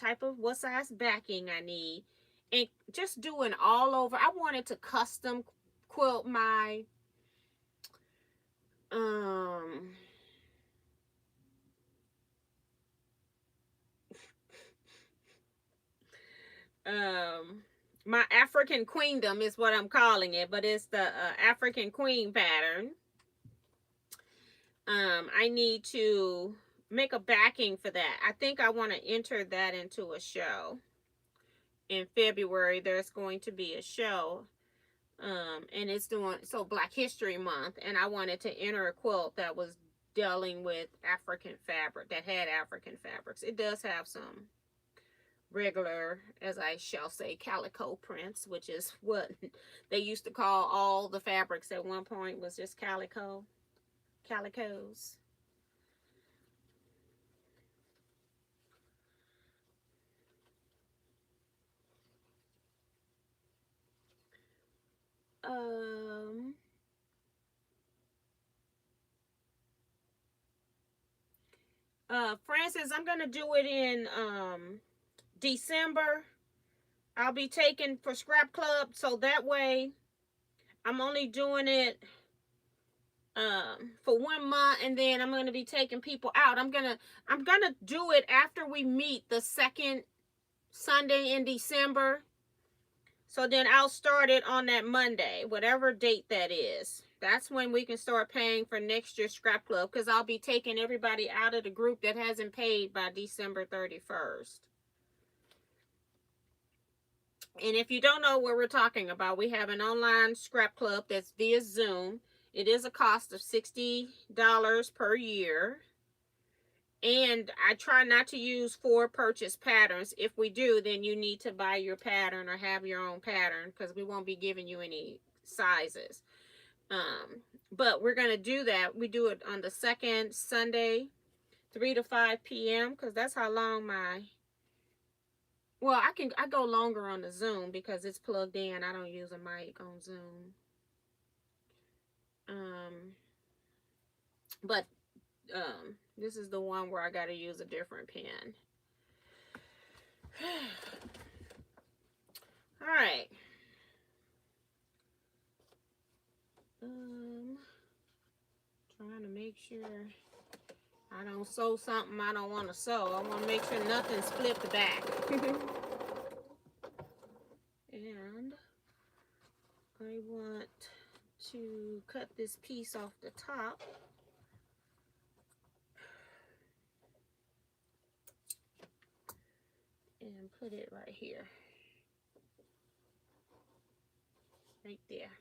size backing I need. And just doing all over. I wanted to custom quilt my um um my African Queendom is what I'm calling it, but it's the African Queen pattern. I need to make a backing for that. I think I want to enter that into a show. In February, there's going to be a show. And it's doing Black History Month, and I wanted to enter a quilt that was dealing with African fabric, that had African fabrics. It does have some regular, as I shall say, calico prints, which is what they used to call all the fabrics at one point, was just calicos. Francis, I'm gonna do it in December. I'll be taking for Scrap Club, so that way I'm only doing it for 1 month, and then I'm gonna be taking people out. I'm gonna do it after we meet the second Sunday in December. So then I'll start it on that Monday, whatever date that is. That's when we can start paying for next year's scrap club, because I'll be taking everybody out of the group that hasn't paid by December 31st. And if you don't know what we're talking about, we have an online scrap club that's via Zoom. It is a cost of $60 per year. And I try not to use 4 purchase patterns. If we do, then you need to buy your pattern or have your own pattern, because we won't be giving you any sizes. But we're going to do that. We do it on the second Sunday, 3 to 5 p.m. because that's how long well, I go longer on the Zoom because it's plugged in. I don't use a mic on Zoom. But this is the one where I got to use a different pen. All right. Trying to make sure I don't sew something I don't want to sew. I want to make sure nothing's flipped back. And I want to cut this piece off the top. And put it right here. Right there.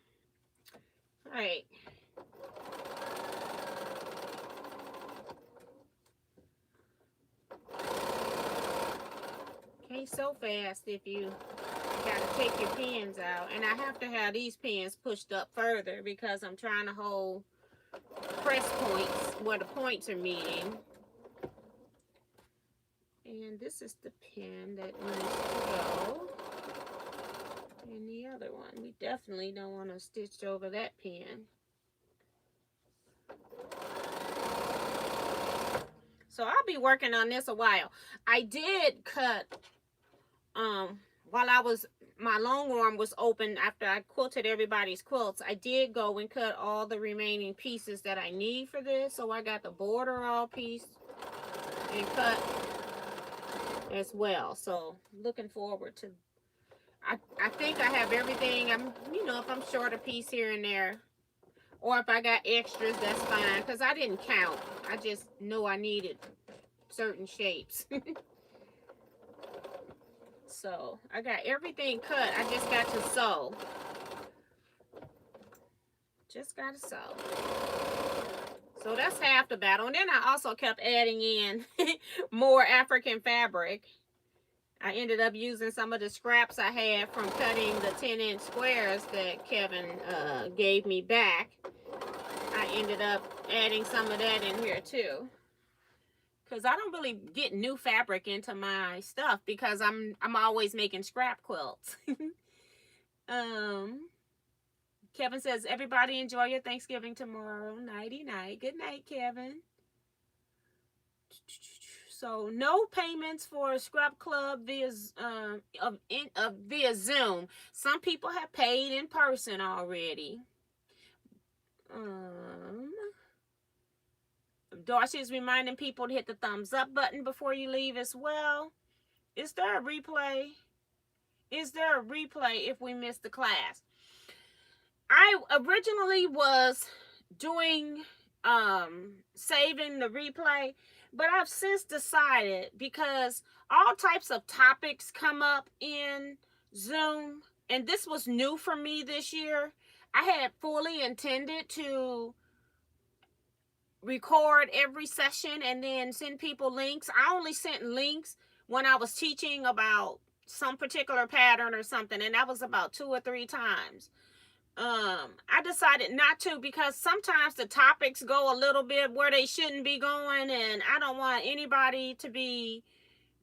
All right. Can't sew fast if you gotta take your pins out. And I have to have these pins pushed up further because I'm trying to hold press points where the points are meeting. And this is the pin that needs to go. And the other one, we definitely don't want to stitch over that pin. So I'll be working on this a while. I did cut, while my long arm was open after I quilted everybody's quilts, I did go and cut all the remaining pieces that I need for this. So I got the border all piece and cut as well. So looking forward to, I think I have everything. If I'm short a piece here and there, or if I got extras, that's fine, because I didn't count. I just know I needed certain shapes. So I got everything cut. I just got to sew. Just got to sew. So that's half the battle. And then I also kept adding in more African fabric. I ended up using some of the scraps I had from cutting the 10-inch squares that Kevin gave me back. I ended up adding some of that in here too. Because I don't really get new fabric into my stuff because I'm always making scrap quilts. Kevin says, everybody enjoy your Thanksgiving tomorrow. Nighty night. Good night, Kevin. So no payments for a scrap club via Zoom. Some people have paid in person already. Darcy is reminding people to hit the thumbs up button before you leave as well. Is there a replay? Is there a replay if we missed the class? I originally was doing saving the replay, but I've since decided, because all types of topics come up in Zoom, and this was new for me this year. I had fully intended to record every session and then send people links. I only sent links when I was teaching about some particular pattern or something, and that was about 2 or 3 times. I decided not to, because sometimes the topics go a little bit where they shouldn't be going, and I don't want anybody to be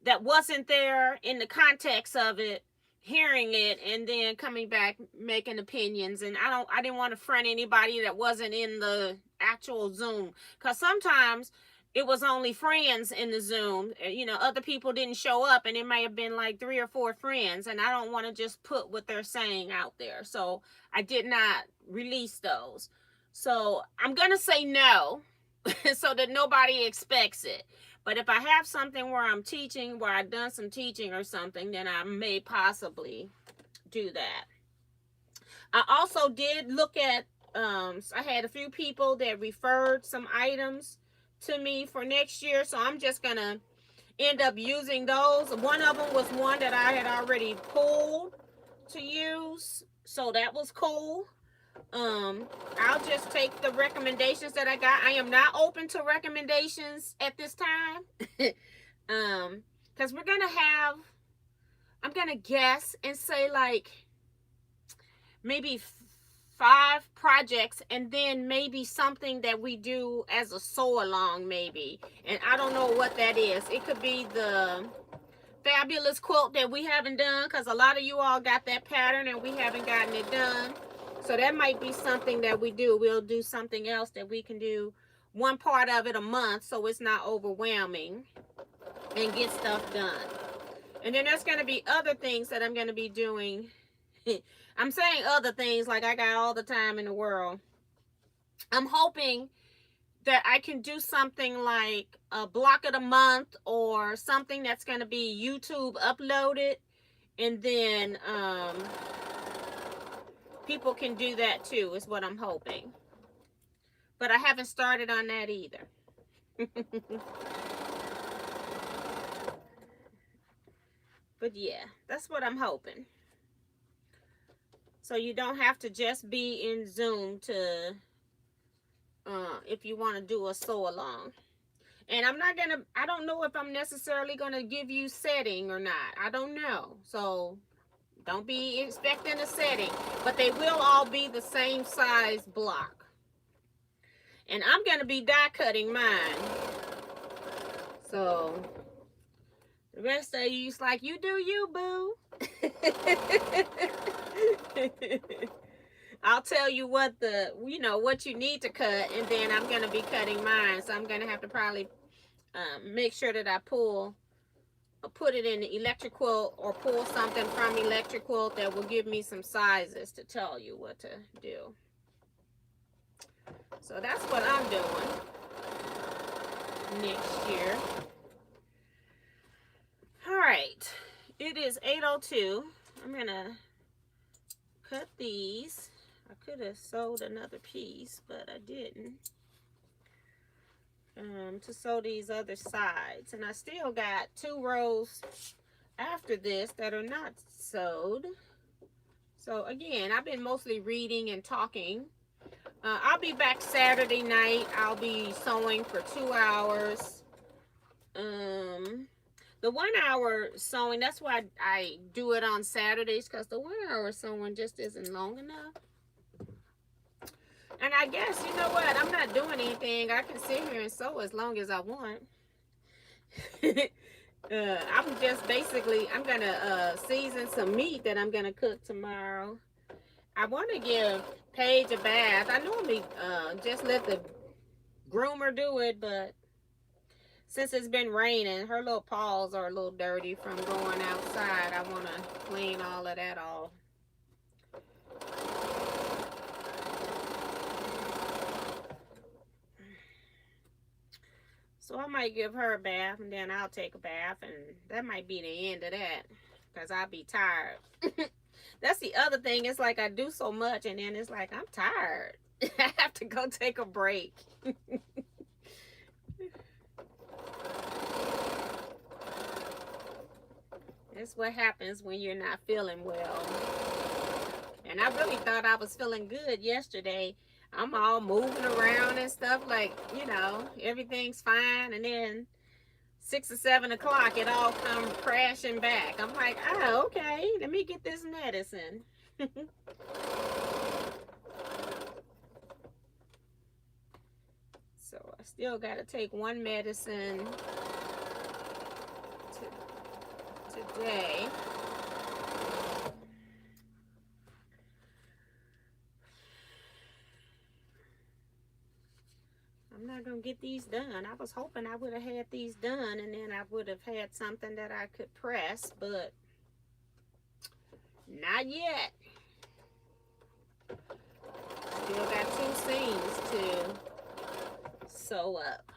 that wasn't there in the context of it hearing it and then coming back making opinions. And I didn't want to friend anybody that wasn't in the actual Zoom, because sometimes it was only friends in the Zoom. Other people didn't show up, and it may have been like 3 or 4 friends, and I don't want to just put what they're saying out there. So I did not release those. So I'm going to say no so that nobody expects it. But if I have something where I'm teaching, where I've done some teaching or something, then I may possibly do that. I also did look at, I had a few people that referred some items to me for next year. So I'm just going to end up using those. One of them was one that I had already pulled to use. So that was cool. I'll just take the recommendations that I got. I am not open to recommendations at this time. Because we're gonna have, I'm gonna guess and say like maybe 5 projects, and then maybe something that we do as a sew along, maybe. And I don't know what that is. It could be the fabulous quilt that we haven't done, because a lot of you all got that pattern and we haven't gotten it done. So that might be something that we do. We'll do something else that we can do one part of it a month, so it's not overwhelming, and get stuff done. And then there's going to be other things that I'm going to be doing. I'm saying other things like I got all the time in the world. I'm hoping that I can do something like a block of the month, or something that's going to be YouTube uploaded, and then people can do that too, is what I'm hoping. But I haven't started on that either. But yeah, that's what I'm hoping. So you don't have to just be in Zoom to, if you want to do a sew along. And I don't know if I'm necessarily going to give you setting or not. I don't know. So don't be expecting a setting. But they will all be the same size block. And I'm going to be die cutting mine. So the rest of you's like, you do you, boo. I'll tell you what what you need to cut, and then I'm going to be cutting mine. So I'm going to have to probably make sure that I put it in the electric quilt, or pull something from electric quilt that will give me some sizes to tell you what to do. So that's what I'm doing next year. All right, it is 8:02. I'm gonna cut these. I could have sewed another piece, but I didn't. To sew these other sides, and I still got 2 rows after this that are not sewed. So again, I've been mostly reading and talking. I'll be back Saturday night. I'll be sewing for 2 hours. The 1 hour sewing, that's why I do it on Saturdays, because the 1 hour sewing just isn't long enough. And I guess, you know what, I'm not doing anything. I can sit here and sew as long as I want. I'm just basically, I'm going to season some meat that I'm going to cook tomorrow. I want to give Paige a bath. I normally just let the groomer do it, but since it's been raining, her little paws are a little dirty from going outside. I want to clean all of that off. So I might give her a bath, and then I'll take a bath, and that might be the end of that, because I'll be tired. That's the other thing. It's like I do so much, and then it's like I'm tired. I have to go take a break. That's what happens when you're not feeling well. And I really thought I was feeling good yesterday. I'm all moving around and stuff, like, everything's fine. And then 6 or 7 o'clock, it all comes crashing back. I'm like, oh, okay, let me get this medicine. So I still got to take one medicine today. I'm not going to get these done. I was hoping I would have had these done, and then I would have had something that I could press, but not yet. Still got 2 seams sew up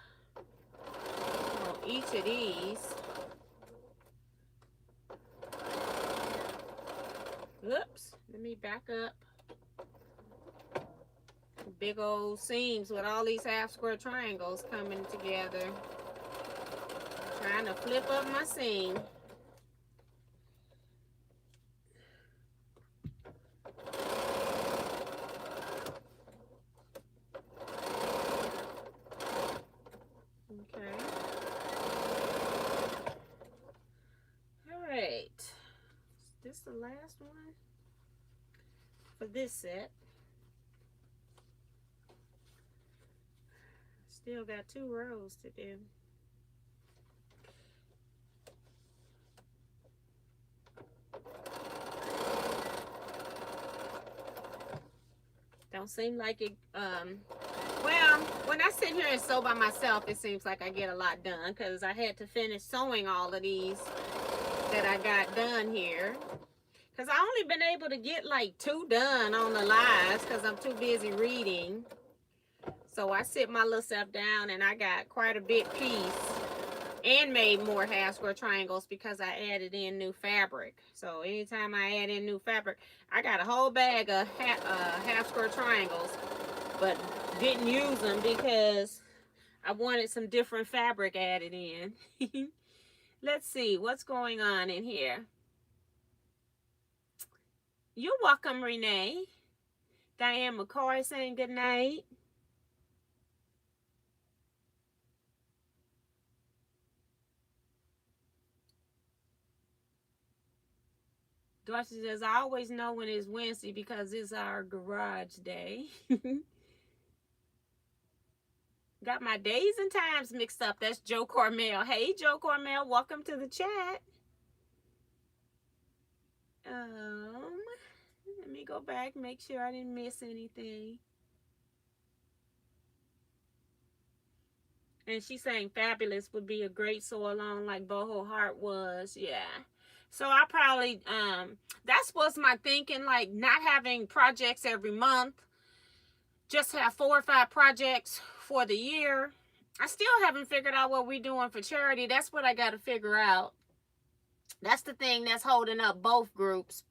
on each of these. Oops, let me back up. Big old seams with all these half square triangles coming together. Trying to flip up my seam. Okay. All right. Is this the last one for this set? Still got 2 rows to do. Don't seem like it, well, when I sit here and sew by myself, it seems like I get a lot done because I had to finish sewing all of these that I got done here. Because I only been able to get like 2 done on the lives because I'm too busy reading. So I sit my little self down and I got quite a bit piece and made more half square triangles because I added in new fabric. So anytime I add in new fabric, I got a whole bag of half square triangles, but didn't use them because I wanted some different fabric added in. Let's see what's going on in here. You're welcome, Renee. Diane McCoy saying good night. Dorothy says, I always know when it's Wednesday because it's our garage day. Got my days and times mixed up. That's Joe Cormel. Hey, Joe Cormel, welcome to the chat. Let me go back, make sure I didn't miss anything. And she's saying Fabulous would be a great sew along like Boho Heart was. Yeah. So I probably, that's what's my thinking, like not having projects every month. Just have 4 or 5 projects for the year. I still haven't figured out what we're doing for charity. That's what I got to figure out. That's the thing that's holding up both groups'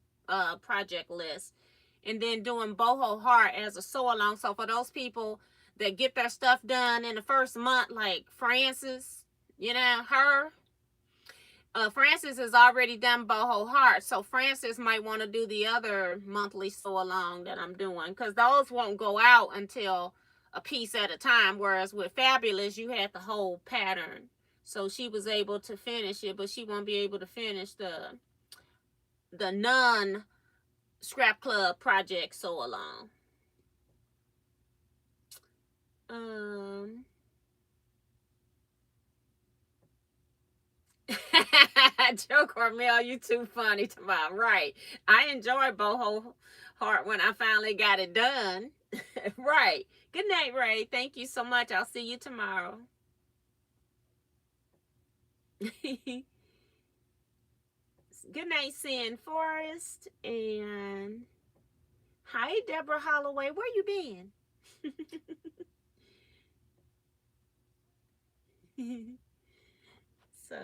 project lists. And then doing Boho Heart as a sew along. So for those people that get their stuff done in the first month, like Francis, you know, her. Francis has already done Boho Heart. So Francis might want to do the other monthly sew along that I'm doing. Because those won't go out until a piece at a time. Whereas with Fabulous, you had the whole pattern. So she was able to finish it, but she won't be able to finish the non-Scrap Club project sew along. Joe Cormel, you too funny tomorrow. Right. I enjoyed Boho Heart when I finally got it done. Right. Good night, Ray. Thank you so much. I'll see you tomorrow. Good night, Sin Forest. And hi, Deborah Holloway. Where you been? So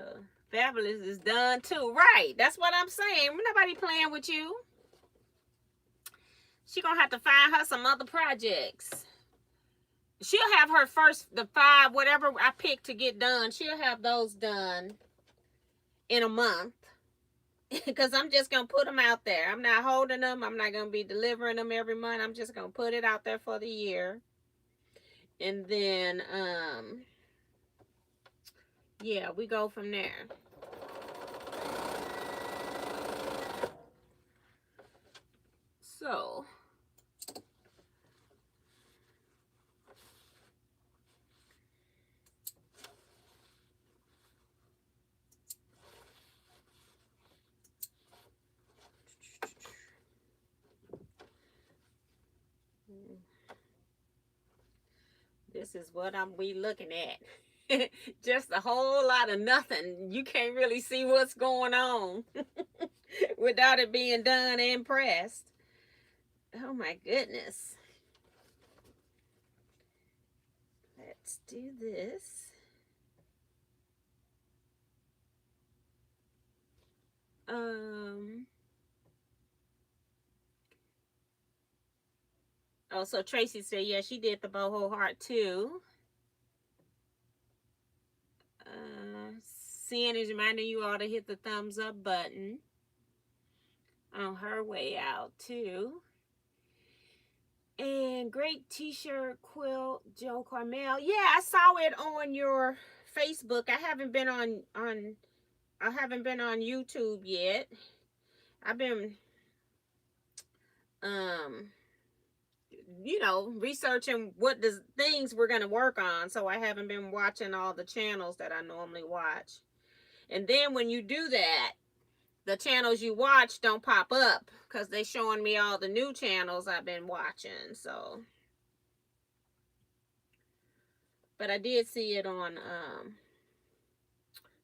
Fabulous is done too. Right. That's what I'm saying. Nobody playing with you. She gonna have to find her some other projects. She'll have her first, the 5, whatever I picked to get done, she'll have those done in a month. Because I'm just going to put them out there. I'm not holding them. I'm not going to be delivering them every month. I'm just going to put it out there for the year. And then, yeah, we go from there. So, this is what we looking at. Just a whole lot of nothing. You can't really see what's going on without it being done and pressed. Oh my goodness. Let's let's do this. Oh, so Tracy said, yeah, she did the boho heart too. Seeing is reminding you all to hit the thumbs up button on her way out too. And great t-shirt quilt, Joe Carmel. Yeah, I saw it on your Facebook. I haven't been on YouTube yet. I've been researching what the things we're gonna work on, so I haven't been watching all the channels that I normally watch. And then when you do that, the channels you watch don't pop up because they showing me all the new channels I've been watching. So, but I did see it on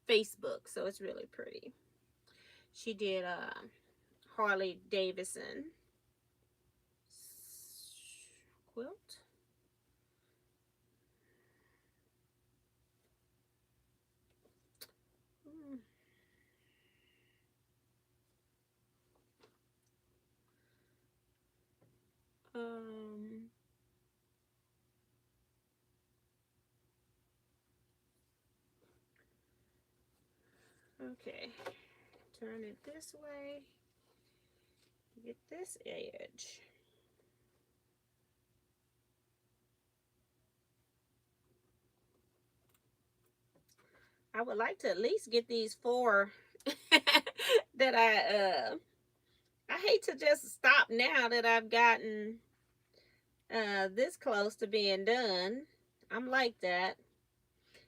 Facebook, so it's really pretty. She did Harley Davidson quilt. Okay, turn it this way. Get this edge. I would like to at least get these 4 that I hate to just stop now that I've gotten this close to being done. I'm like that.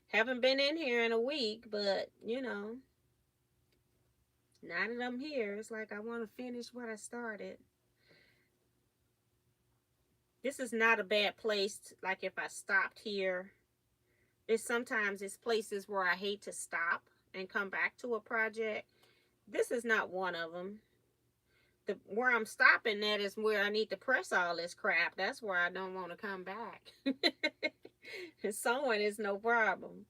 Haven't been in here in a week, but now that I'm here, it's like I want to finish what I started. This is not a bad place. Like if I stopped here, sometimes it's places where I hate to stop and come back to a project. This is not one of them. Where I'm stopping at is where I need to press all this crap. That's where I don't want to come back. Sewing is no problem.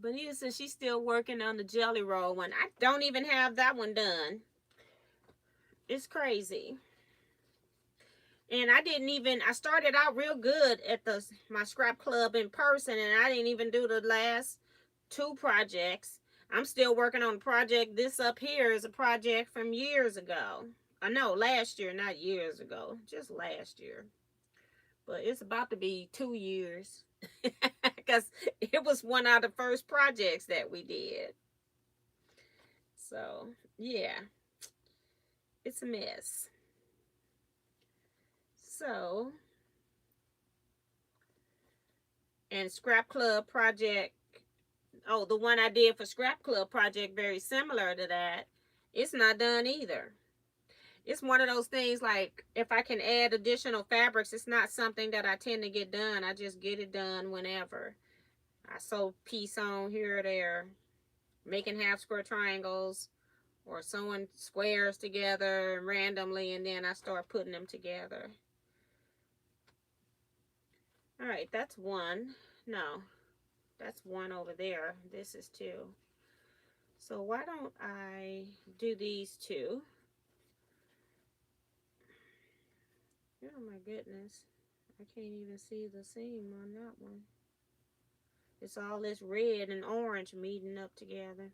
Bonita says she's still working on the jelly roll one. I don't even have that one done. It's crazy. And I started out real good at my scrap club in person, and I didn't even do the last 2 projects. I'm still working on a project. This up here is a project from years ago. No, last year, not years ago, just last year. But it's about to be 2 years because it was one of the first projects that we did. So, yeah, it's a mess. So, and Scrap Club project, the one I did for Scrap Club project, very similar to that, it's not done either. It's one of those things like if I can add additional fabrics, it's not something that I tend to get done. I just get it done whenever. I sew piece on here or there, making half square triangles or sewing squares together randomly, and then I start putting them together. All right, that's one. No, that's one over there. This is 2. So why don't I do these 2? Oh my goodness. I can't even see the seam on that one. It's all this red and orange meeting up together.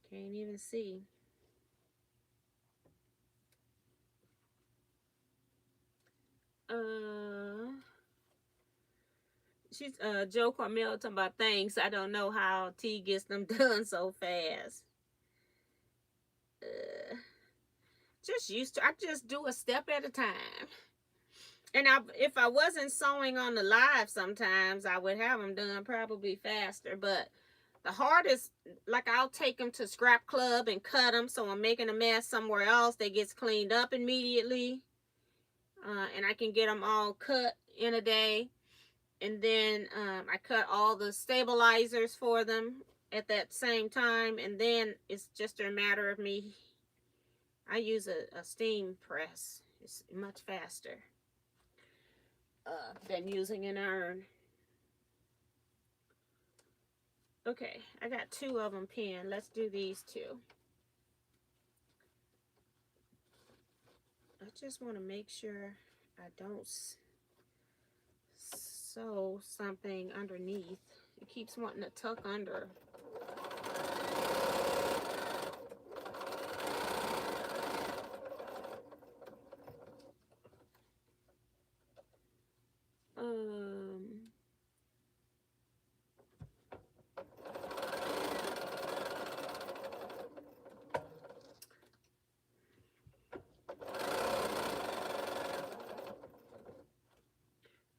Can't even see. She's Joe Carmel talking about things. I don't know how T gets them done so fast. I just do a step at a time. And if I wasn't sewing on the live, sometimes I would have them done probably faster. But the hardest, like I'll take them to Scrap Club and cut them, so I'm making a mess somewhere else that gets cleaned up immediately. And I can get them all cut in a day. And then I cut all the stabilizers for them at that same time. And then it's just a matter of me. I use a steam press. It's much faster than using an urn. Okay, I got 2 of them pinned. Let's do these 2. I just want to make sure I don't sew something underneath. It keeps wanting to tuck under.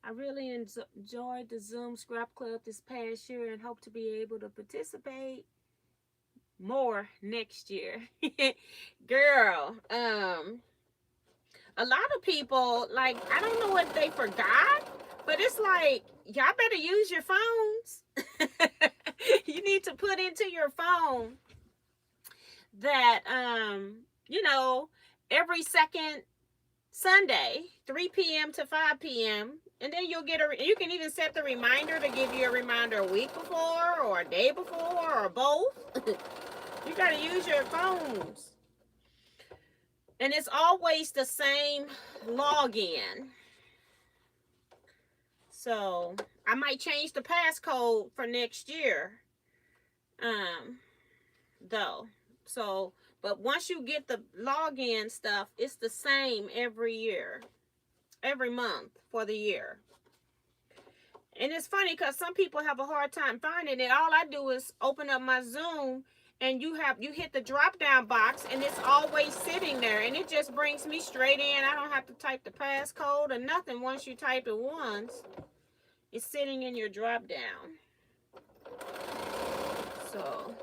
I really enjoyed the Zoom Scrap Club this past year and hope to be able to participate more next year. Girl, a lot of people, like, I don't know what they forgot, but it's like, y'all better use your phones. You need to put into your phone that, you know, every second Sunday, 3 p.m. to 5 p.m. And then you'll get you can even set the reminder to give you a reminder a week before or a day before or both. You got to use your phones. And it's always the same login. So I might change the passcode for next year. Though. So, but once you get the login stuff, it's the same every year. Every month for the year. And it's funny because some people have a hard time finding it. All I do is open up my Zoom and you hit the drop down box and it's always sitting there and it just brings me straight in. I don't have to type the passcode or nothing. Once you type it once, it's sitting in your drop down. So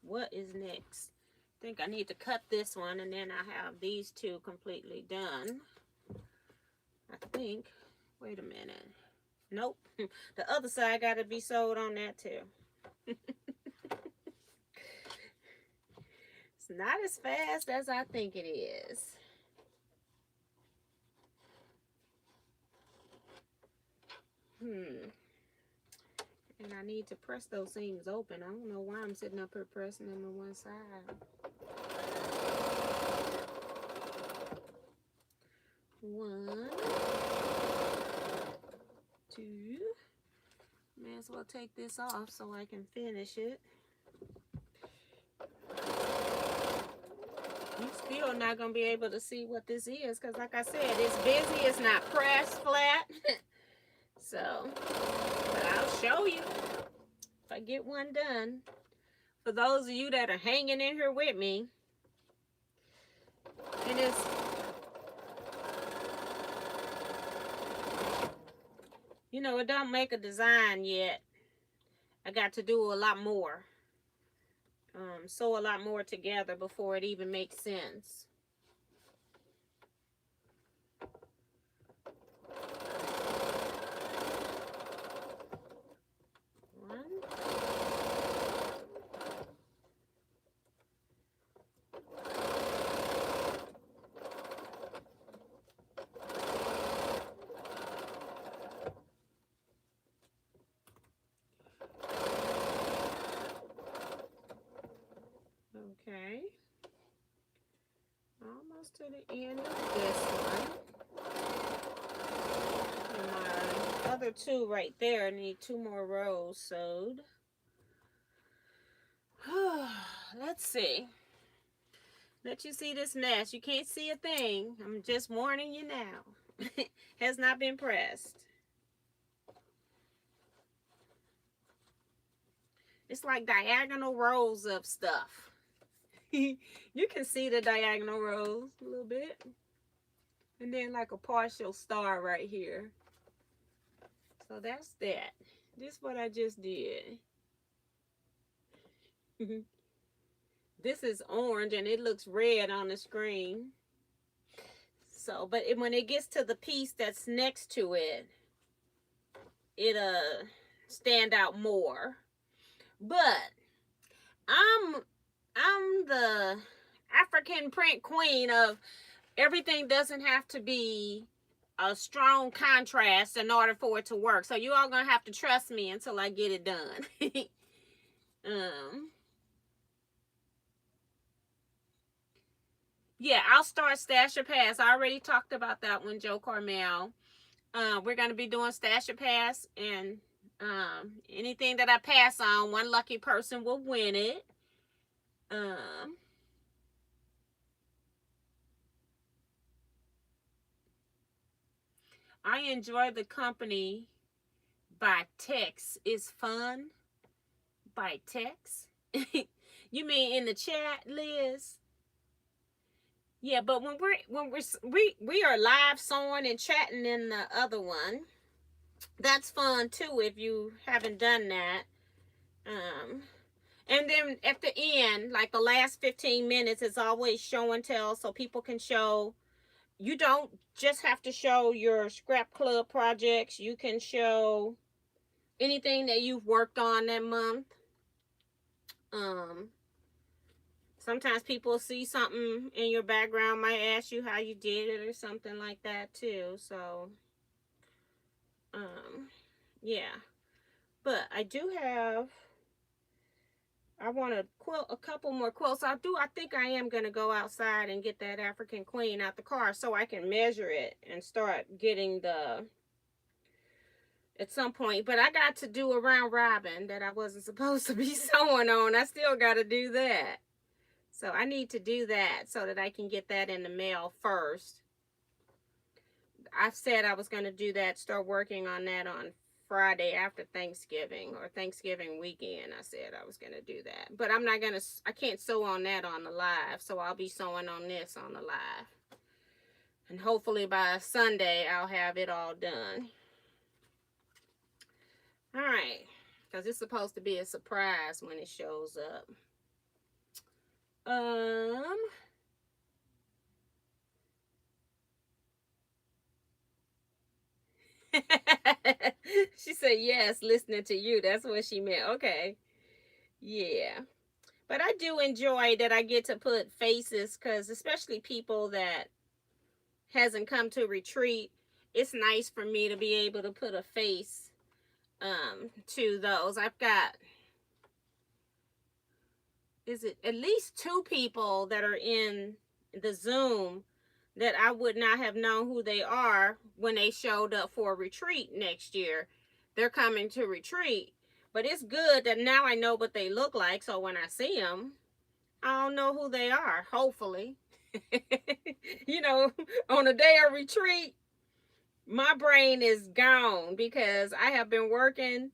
what is next? I think I need to cut this one and then I have these 2 completely done. I think. Wait a minute. Nope. The other side got to be sewed on that too. It's not as fast as I think it is. And I need to press those things open. I don't know why I'm sitting up here pressing them on one side. 1, 2. May as well take this off so I can finish it. You still not going to be able to see what this is because like I said, it's busy. It's not pressed flat. So, but I'll show you if I get one done. For those of you that are hanging in here with me, and it's, you know, it don't make a design yet. I got to do a lot more. Sew a lot more together before it even makes sense. Okay. Almost to the end of this one. And my other 2 right there need 2 more rows sewed. Let's see. Let you see this mess. You can't see a thing. I'm just warning you now. Has not been pressed. It's like diagonal rows of stuff. You can see the diagonal rows a little bit. And then like a partial star right here. So that's that. This is what I just did. This is orange and it looks red on the screen. So, but when it gets to the piece that's next to it, it'll stand out more. But I'm the African print queen of everything doesn't have to be a strong contrast in order for it to work. So you all gonna have to trust me until I get it done. Yeah, I'll start Stash or Pass. I already talked about that one, Joe Carmel. We're gonna be doing Stash or Pass, and anything that I pass on, one lucky person will win it. I enjoy the company by text. It's fun by text. You mean in the chat, Liz? Yeah, but when we are live sewing and chatting in the other one, that's fun too if you haven't done that. And then at the end, like the last 15 minutes, is always show and tell, so people can show. You don't just have to show your scrap club projects. You can show anything that you've worked on that month. Sometimes people see something in your background, might ask you how you did it or something like that too. So, yeah. But I do have, I want to quilt a couple more quilts. I think I am going to go outside and get that African Queen out the car so I can measure it and start getting at some point. But I got to do a round robin that I wasn't supposed to be sewing on. I still got to do that. So I need to do that so that I can get that in the mail first. I said I was going to do that, start working on that on Friday after Thanksgiving or Thanksgiving weekend. I said I was going to do that. But I can't sew on that on the live. So I'll be sewing on this on the live. And hopefully by Sunday, I'll have it all done. All right. Because it's supposed to be a surprise when it shows up. She said yes, listening to you. That's what she meant. Okay. Yeah. But I do enjoy that I get to put faces, because especially people that hasn't come to retreat, it's nice for me to be able to put a face to those. I've got, is it at least 2 people that are in the Zoom that I would not have known who they are when they showed up for a retreat next year. They're coming to retreat. But it's good that now I know what they look like, so when I see them, I'll know who they are, hopefully. You know, on a day of retreat, my brain is gone because I have been working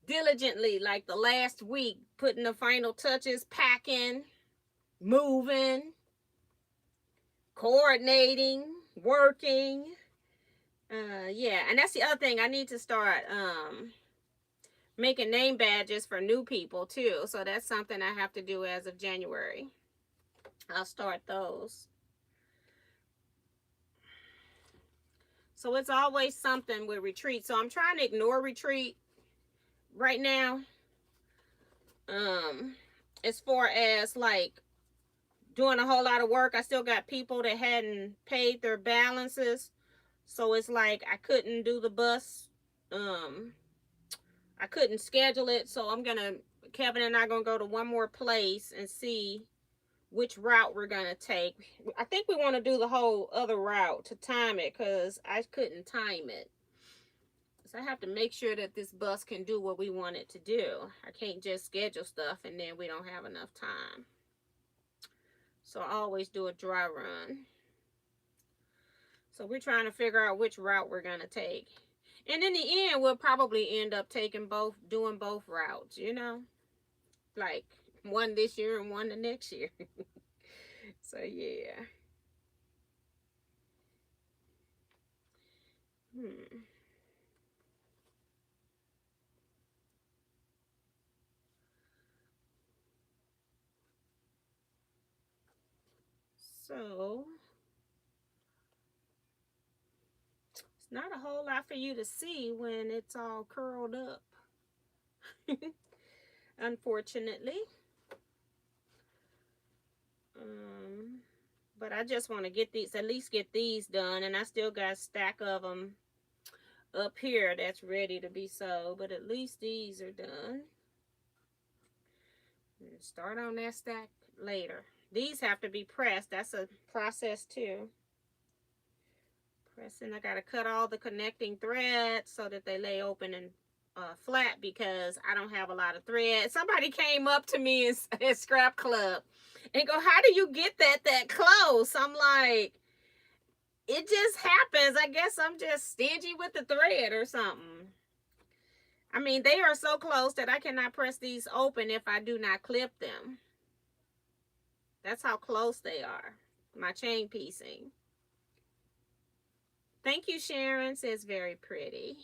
diligently like the last week, putting the final touches, packing, moving, coordinating, working. Yeah, and that's the other thing. I need to start making name badges for new people too. So that's something I have to do as of January. I'll start those. So it's always something with retreat. So I'm trying to ignore retreat right now. As far as like doing a whole lot of work, I still got people that hadn't paid their balances. So it's like I couldn't do the bus. I couldn't schedule it. So Kevin and I are gonna go to one more place and see which route we're gonna take. I think we want to do the whole other route to time it, because I couldn't time it. So I have to make sure that this bus can do what we want it to do. I can't just schedule stuff and then we don't have enough time. So I always do a dry run. So we're trying to figure out which route we're going to take. And in the end, we'll probably end up doing both routes, you know? Like one this year and one the next year. So yeah. So it's not a whole lot for you to see when it's all curled up. Unfortunately. But I just want to get these, at least get these done. And I still got a stack of them up here that's ready to be sewed. But at least these are done. And start on that stack later. These have to be pressed. That's a process too. Pressing, I got to cut all the connecting threads so that they lay open and flat because I don't have a lot of thread. Somebody came up to me at Scrap Club and go, how do you get that close? I'm like, it just happens. I guess I'm just stingy with the thread or something. I mean, they are so close that I cannot press these open if I do not clip them. That's how close they are. My chain piecing. Thank you, Sharon. Says very pretty.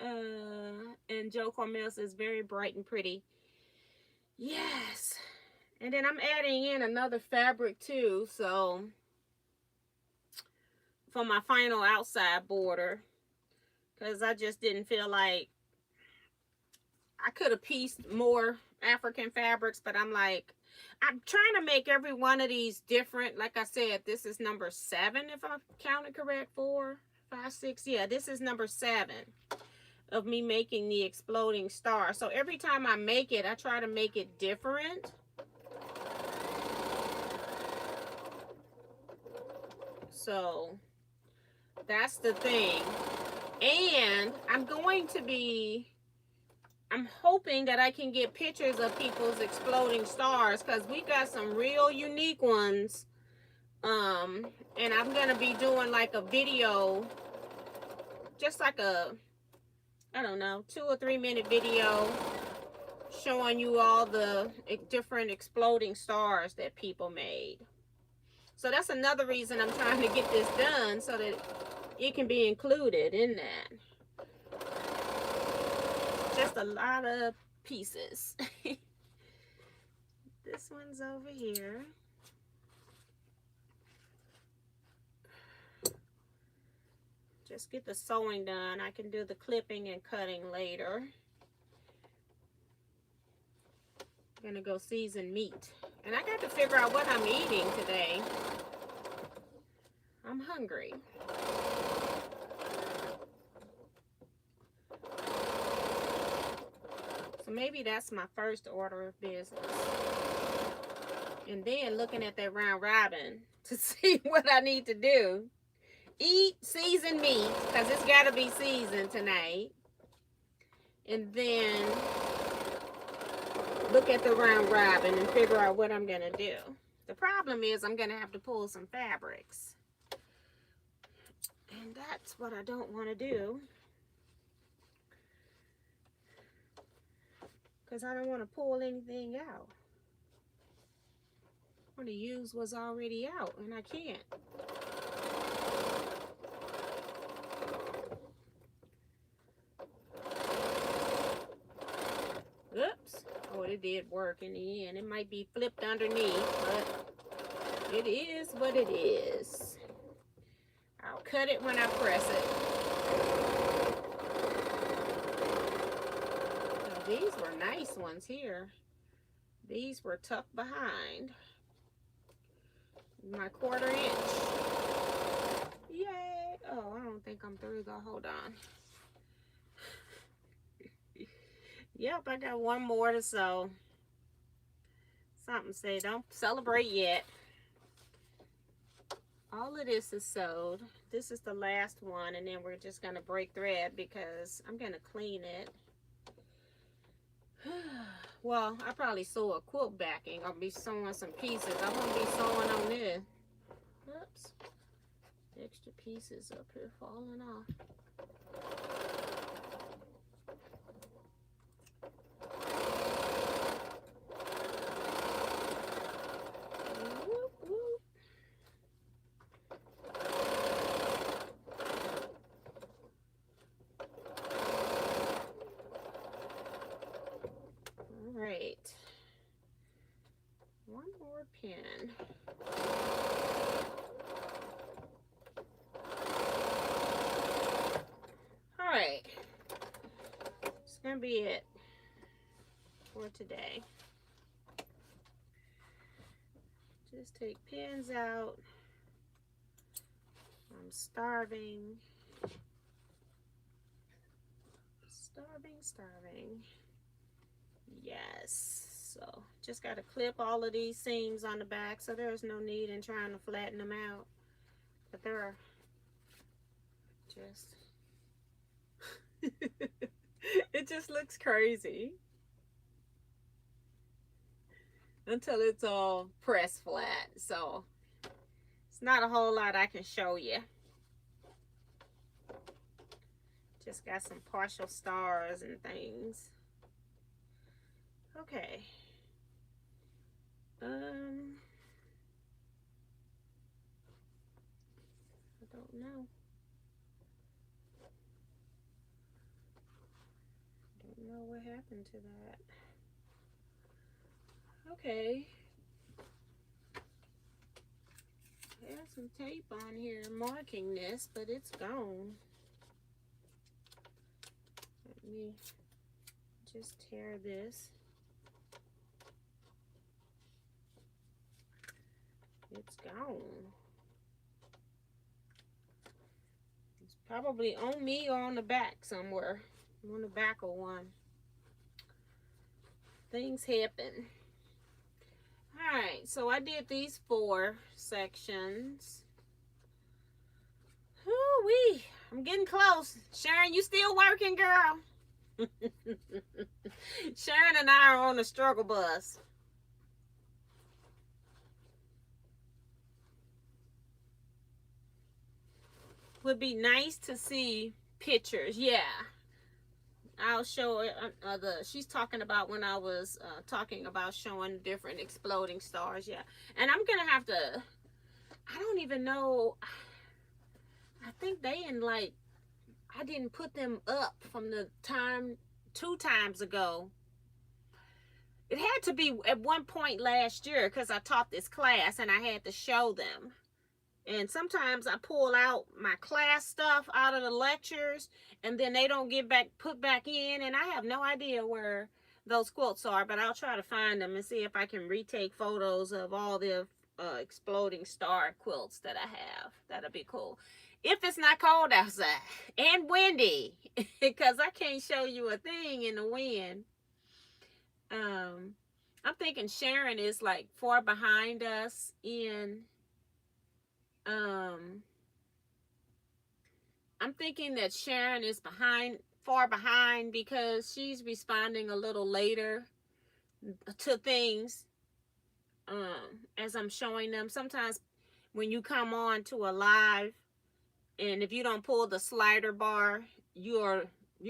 And Joe Cormel says very bright and pretty. Yes. And then I'm adding in another fabric too, so for my final outside border, because I just didn't feel like I could have pieced more African fabrics, but I'm like, I'm trying to make every one of these different. Like I said, this is number 7 if I counted correct. 4, 5, 6. Yeah, this is number 7 of me making the exploding star. So every time I make it, I try to make it different. So that's the thing. And I'm hoping that I can get pictures of people's exploding stars because we got some real unique ones. And I'm gonna be doing like a video, just like a, I don't know, 2 or 3 minute video showing you all the different exploding stars that people made. So that's another reason I'm trying to get this done so that it can be included in that. Just a lot of pieces. This one's over here. Just get the sewing done. I can do the clipping and cutting later. I'm gonna go season meat. And I got to figure out what I'm eating today. I'm hungry. So maybe that's my first order of business. And then looking at that round robin to see what I need to do. Eat seasoned meat, because it's got to be seasoned tonight. And then look at the round robin and figure out what I'm going to do. The problem is I'm going to have to pull some fabrics. And that's what I don't want to do. Because I don't want to pull anything out. I want to use what's already out, and I can't. Oops. Oh, it did work in the end. It might be flipped underneath, but it is what it is. I'll cut it when I press it. Now, these were nice ones here. These were tucked behind my 1/4 inch. Yay! Oh, I don't think I'm through though. Hold on. Yep, I got one more to sew. Something say don't celebrate yet. All of this is sewed. This is the last one, and then we're just gonna break thread because I'm gonna clean it. well, I probably sew a quilt backing. I'll be sewing some pieces. I won't be sewing on this. Oops. Extra pieces up here falling off. Whoop, whoop. All right. One more pin. All right. It's going to be it for today. Just take pins out. I'm starving. Starving. Yes. So just got to clip all of these seams on the back, so there's no need in trying to flatten them out. But they're just it just looks crazy until it's all pressed flat. So it's not a whole lot I can show you. Just got some partial stars and things. Okay. I don't know. Don't know what happened to that. Okay. There's some tape on here marking this, but it's gone. Let me just tear this. It's gone. It's probably on me or on the back somewhere. On the back of one. Things happen. Alright, so I did these 4 sections. Whoo-wee. I'm getting close. Sharon, you still working, girl? Sharon and I are on the struggle bus. Would be nice to see pictures. Yeah, I'll show it. She's talking about when I was talking about showing different exploding stars. Yeah, and I'm gonna have to. I don't even know. I think they I didn't put them up from the time 2 times ago. It had to be at one point last year because I taught this class and I had to show them. And sometimes I pull out my class stuff out of the lectures and then they don't get put back in, and I have no idea where those quilts are, but I'll try to find them and see if I can retake photos of all the exploding star quilts that I have. That'll be cool. If it's not cold outside and windy, because I can't show you a thing in the wind. I'm thinking Sharon is like far behind us in I'm thinking that Sharon is far behind because she's responding a little later to things as I'm showing them. Sometimes when you come on to a live and if you don't pull the slider bar, you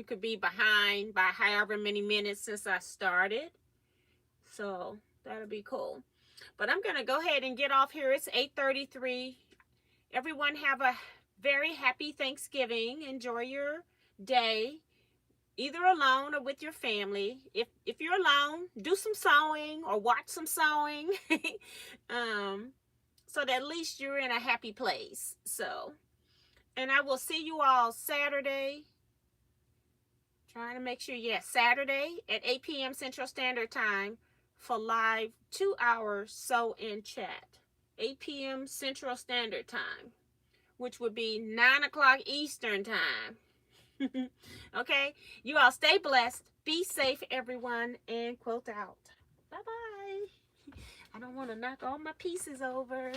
could be behind by however many minutes since I started. So that'll be cool. But I'm going to go ahead and get off here. It's 8:33. Everyone have a very happy Thanksgiving. Enjoy your day, either alone or with your family. If you're alone, do some sewing or watch some sewing. So that at least you're in a happy place. So, and I will see you all Saturday. Trying to make sure, yes, Saturday at 8 p.m. Central Standard Time for live 2-hour sew in chat. 8 p.m. Central Standard Time, which would be 9 o'clock Eastern Time. Okay? You all stay blessed. Be safe, everyone, and quilt out. Bye-bye. I don't want to knock all my pieces over.